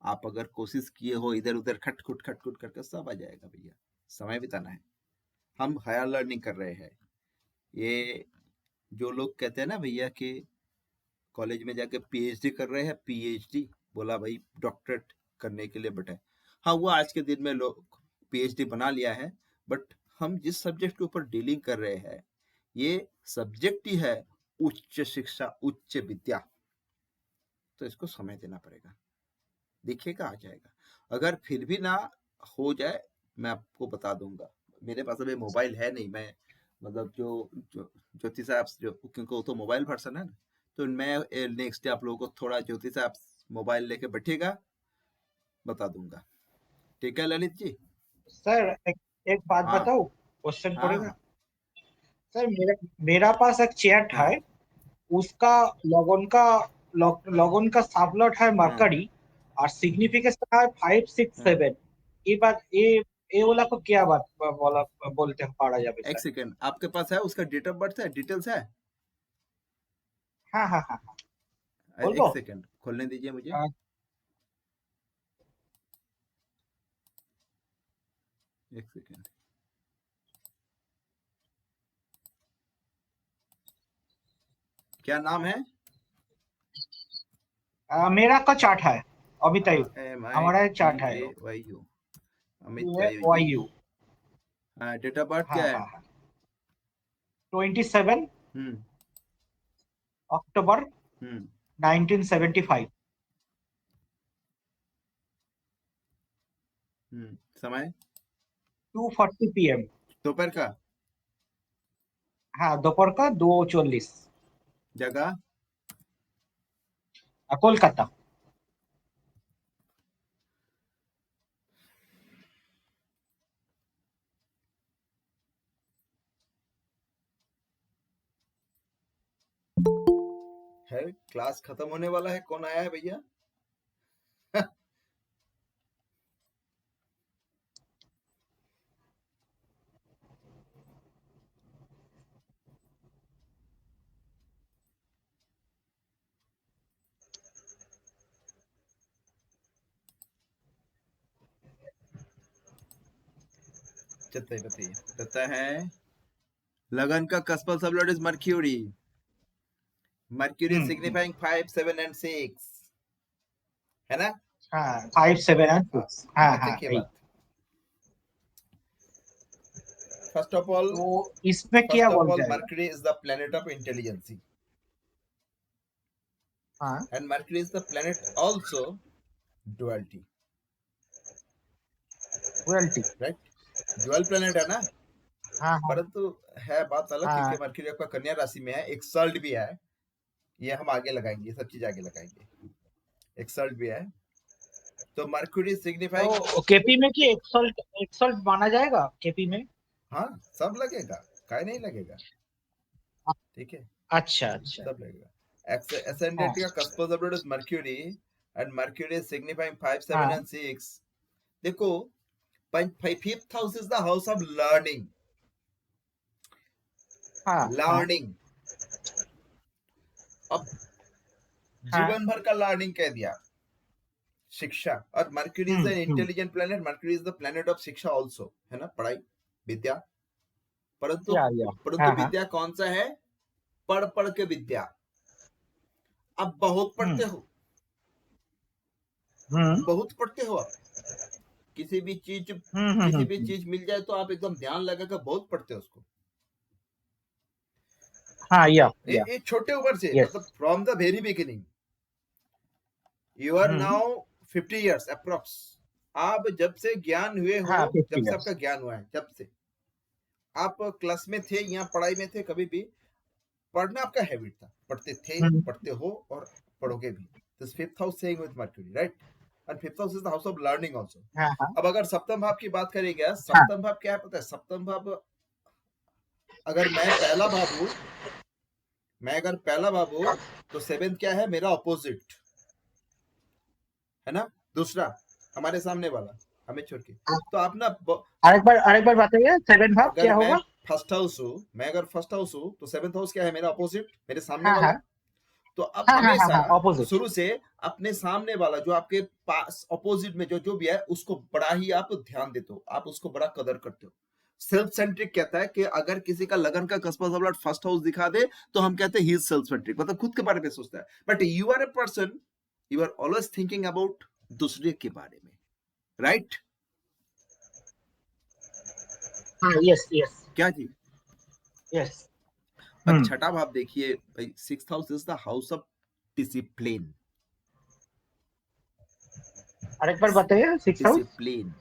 आप अगर कोशिश किए हो, इधर उधर खटखुट करके सब आ जाएगा भैया। समय बिताना है, हम हायर लर्निंग कर रहे हैं। ये जो लोग कहते हैं ना भैया कि कॉलेज में जाके पीएचडी कर रहे हैं, पीएचडी बोला भाई डॉक्टरेट करने के लिए बैठे। हाँ, वो आज के दिन में लोग पीएचडी बना लिया है, बट हम जिस सब्जेक्ट के ऊपर डीलिंग कर रहे हैं, ये सब्जेक्ट ही है उच्च शिक्षा, उच्च विद्या। तो इसको समय देना पड़ेगा, दिखेगा आ जाएगा। अगर फिर भी ना हो जाए, मैं आपको बता दूंगा। मेरे पास अभी मोबाइल है नहीं, मैं मतलब जो ज्योतिष ऐप्स जो, क्योंकि वो तो मोबाइल वर्जन है ना, तो मैं नेक्स्ट डे आप लोगों को थोड़ा ज्योतिष ऐप्स मोबाइल लेके बैठेगा, बता दूंगा। ठीक है ललित जी। सर एक बात हाँ बताओ, क्वेश्चन पड़ेगा। हाँ सर मेरा पास एक चैट हाँ है, उसका लॉगन का सबलॉट है हाँ मरकरी, और सिग्निफिकेशन है 5 6 हाँ। 7। ये वाला को क्या बात बोला बोलते हैं पढ़ा जाए एक सर? सेकेंड, आपके पास है उसका डेट ऑफ बर्थ है, डिटेल्स है? हाँ हाँ हाँ हाँ, एक बोलबो। सेकेंड खोलने दीजिए मुझे। अ, एक सेकेंड। क्या नाम है? मेरा का चार्ट है अभी तक, हमारा चार्ट है AMITAYU, अमित ये आयु जी। वायु। डेट ऑफ बर्थ हाँ क्या है? हाँ हाँ, 27 हम्म अक्टूबर हम्म 1975, समय 2:40 PM। दोपहर का? हाँ, दोपहर का 2:40। जगह? कोलकाता। है, क्लास खत्म होने वाला है, कौन आया है भैया? बताइए कहता है लगन का cuspal sub lord is Mercury. Mercury signifying 5 7 and 6, है ना? हाँ, 5 7 एंड 6। हाँ अब हाँ देखिए भाई। बात। फर्स्ट ऑफ ऑल, तो इसमें क्या बोल जाएगा? Mercury is the planet of intelligence, हाँ, and Mercury is the planet also duality, royalty. right? Dual planet है ना, हाँ हाँ परंतु है बात अलग, क्योंकि हाँ। मर्क्यूरी आपका कन्या राशि में है, एक सल्ट भी है। ये हम आगे लगाएंगे, ये सब चीज आगे लगाएंगे। एक सल्ट भी है, तो मर्क्यूरी सिग्निफाइंग। तो केपी में कि एक्सल्ट माना जाएगा केपी में? हाँ, सब लगेगा, काय नहीं लगेगा। ठीक है, अच्छा अच्छा। सब लगेगा। एसेंडेंट का cuspal sub lord is Mercury, and Mercury signifying 5 7 हाँ एंड 6। देखो, 5th house is the house of learning. हाँ हाँ लर्निंग, अब हाँ जीवन भर का लर्निंग कह दिया, शिक्षा, और mercury is the hmm intelligent planet, mercury is the planet of शिक्षा ऑल्सो, है ना, पढ़ाई, विद्या। परंतु या परंतु हाँ हाँ विद्या कौन सा है? पढ़ पढ़ के विद्या। आप बहुत पढ़ते हो, हम्म बहुत पढ़ते हो आप। किसी भी चीज मिल जाए तो आप एकदम ध्यान लगाकर बहुत पढ़ते हो उसको। हाँ या ये छोटे उम्र से, यस मतलब from the very beginning, you are now 50 years approx. आप जब से ज्ञान हुए हो, हाँ 50 जब से years आपका ज्ञान हुआ है, जब से आप क्लास में थे या पढ़ाई में थे, कभी भी पढ़ना आपका हैबिट था, पढ़ते थे, पढ़ते हो और पढ़ोगे भी। This fifth house saying with mercury, right? And fifth house is the house of learning also. हाँ हाँ अब अगर सप्तम भाव की बात करेंगे, हाँ सप्तम भाव क्या है पता है? सप्तम भाव, अगर मैं पहला भाव हूं, तो सेवेंथ क्या है? मेरा ऑपोजिट, है ना, दूसरा, हमारे सामने वाला, हमें छोड़ के। तो आप ना अरेक बार बताइए 7 भाव अगर क्या मैं होगा? फर्स्ट हाउस हूं, तो सेवेंथ हाउस क्या है? मेरा ऑपोजिट, मेरे सामने हाँ वाला। हाँ तो अब हाँ हाँ हाँ हमेशा हाँ ऑपोजिट। शुरू से अपने सामने वाला, जो आपके पास ऑपोजिट में जो भी है, उसको बड़ा ही आप ध्यान देते हो, आप उसको बड़ा कदर करते हो। सेल्फ सेंट्रिक कहता है कि अगर किसी का लगन का कस्बा सबलॉट फर्स्ट हाउस दिखा दे तो हम कहते हैं ही इज सेल्फ सेंट्रिक, मतलब खुद के बारे में सोचता है। But you are a person, you are always thinking about दूसरे के बारे में, राइट? हाँ यस यस क्या जी? यस अब छठा भाव देखिए भाई, sixth house is the house of discipline. अरेक बार बताइए 6 हाउस। डिसिप्लिन,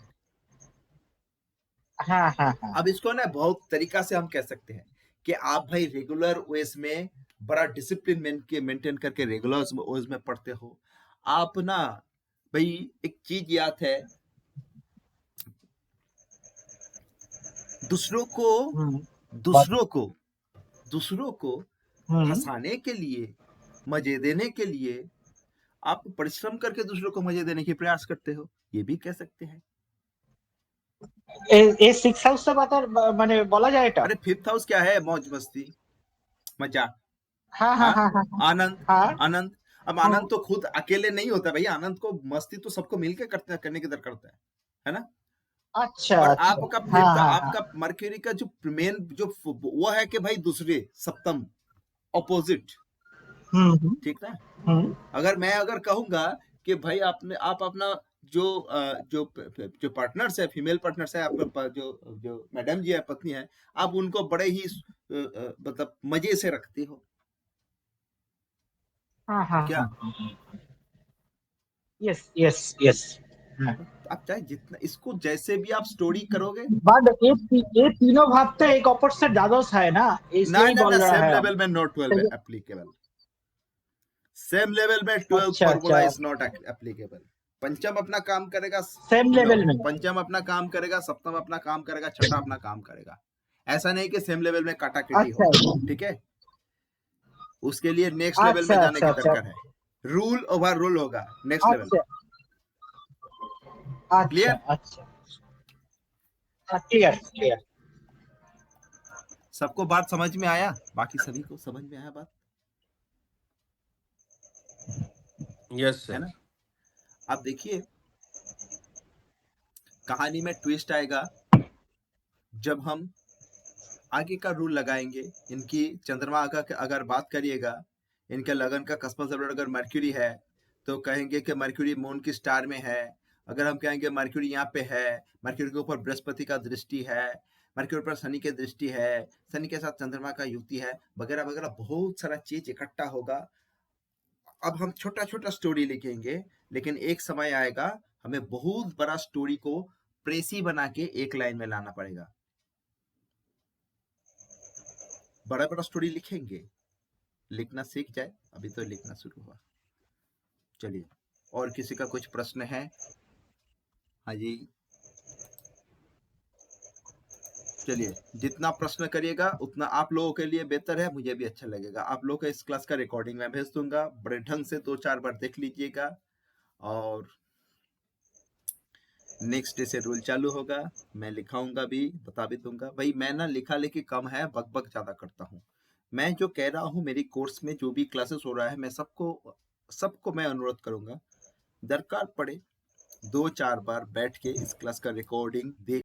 हाँ हाँ हाँ अब इसको ना बहुत तरीका से हम कह सकते हैं कि आप भाई रेगुलर वेज में बड़ा डिसिप्लिन मेंटेन करके रेगुलर वेज में पढ़ते हो। आप ना भाई एक चीज याद है, दूसरों को दूसरों को दूसरों को हंसाने के लिए, मजे देने के लिए आप परिश्रम करके दूसरों को मजे देने की प्रयास करते हो, ये भी कह सकते हैं। ए 6 हाउस से बात माने बोला जाए এটা? अरे फिफ्थ हाउस क्या है? मौज मस्ती, मजा, हाँ हाँ हाँ हाँ आनंद, हाँ आनंद। अब आनंद तो खुद अकेले नहीं होता भाई, आनंद को, मस्ती तो सबको मिलकर करने की दर करता है ना? अच्छा और अच्छा आपका हाँ फिफ्थ, हाँ हाँ आपका मर्क्यूरी का जो मेन जो वो है कि भाई दूसरे, सप्तम, ऑपोजिट, ठीक ना? अगर कहूंगा कि भाई आप अपना जो जो पार्टनर्स है, फीमेल पार्टनर्स है, आपका जो मैडम जी है, पत्नी है, आप उनको बड़े ही मतलब मजे से रखते हो, हाँ हाँ क्या? Yes yes yes. आप चाहे जितना इसको जैसे भी आप स्टोरी करोगे, बट ये तीनों भाव तो एक अपर से ज्यादा है ना, इसलिए ही ना बोल रहा सेम है लेवल में नॉट 12 एप्लीकेबल, सेम लेवल में 12 अच्छा फॉर्मूला अच्छा इज नॉट एप्लीकेबल। पंचम अपना काम करेगा, सेम लेवल में। पंचम अपना काम करेगा, सप्तम अपना काम करेगा, छठा अपना काम करेगा। ऐसा नहीं कि सेम लेवल में काटाकेटी अच्छा हो, ठीक है? उसके लिए नेक्स्ट लेवल में अच्छा जाने अच्छा की अच्छा दरकार है, रूल ओवर रूल होगा नेक्स्ट लेवल अच्छा पे। अच्छा क्लियर? अच्छा क्लियर क्लियर। सबको बात समझ में आया? बाकी सभी को समझ में आया बात, यस है सर। ना? अब देखिए कहानी में ट्विस्ट आएगा जब हम आगे का रूल लगाएंगे। इनकी चंद्रमा का अगर बात करिएगा, इनके लगन का कस्बा सबलॉट अगर मर्क्यूरी है तो कहेंगे कि मर्क्यूरी मून की स्टार में है। अगर हम कहेंगे मर्क्यूरी यहाँ पे है, मर्क्यूरी के ऊपर बृहस्पति का दृष्टि है, मर्क्यूरी पर शनि की दृष्टि है, शनि के साथ चंद्रमा का युति है, वगैरह वगैरह बहुत सारा चीज इकट्ठा होगा। अब हम छोटा छोटा स्टोरी लिखेंगे, लेकिन एक समय आएगा हमें बहुत बड़ा स्टोरी को प्रेसी बना के एक लाइन में लाना पड़ेगा। बड़ा बड़ा स्टोरी लिखेंगे, लिखना सीख जाए, अभी तो लिखना शुरू हुआ। चलिए, और किसी का कुछ प्रश्न है? हाँ जी, चलिए, जितना प्रश्न करिएगा उतना आप लोगों के लिए बेहतर है, मुझे भी अच्छा लगेगा। आप लोग का इस क्लास का रिकॉर्डिंग मैं भेज दूंगा, बड़े ढंग से 2-4 बार देख लीजिएगा, और नेक्स्ट डे से रूल चालू होगा। मैं लिखाऊंगा भी, बता भी दूंगा। भाई मैं ना लिखा लिखी कम है, बक ज्यादा करता हूँ। मैं जो कह रहा हूँ, मेरी कोर्स में जो भी क्लासेस हो रहा है, मैं सबको मैं अनुरोध करूंगा, दरकार पड़े 2-4 बार बैठ के इस क्लास का रिकॉर्डिंग देख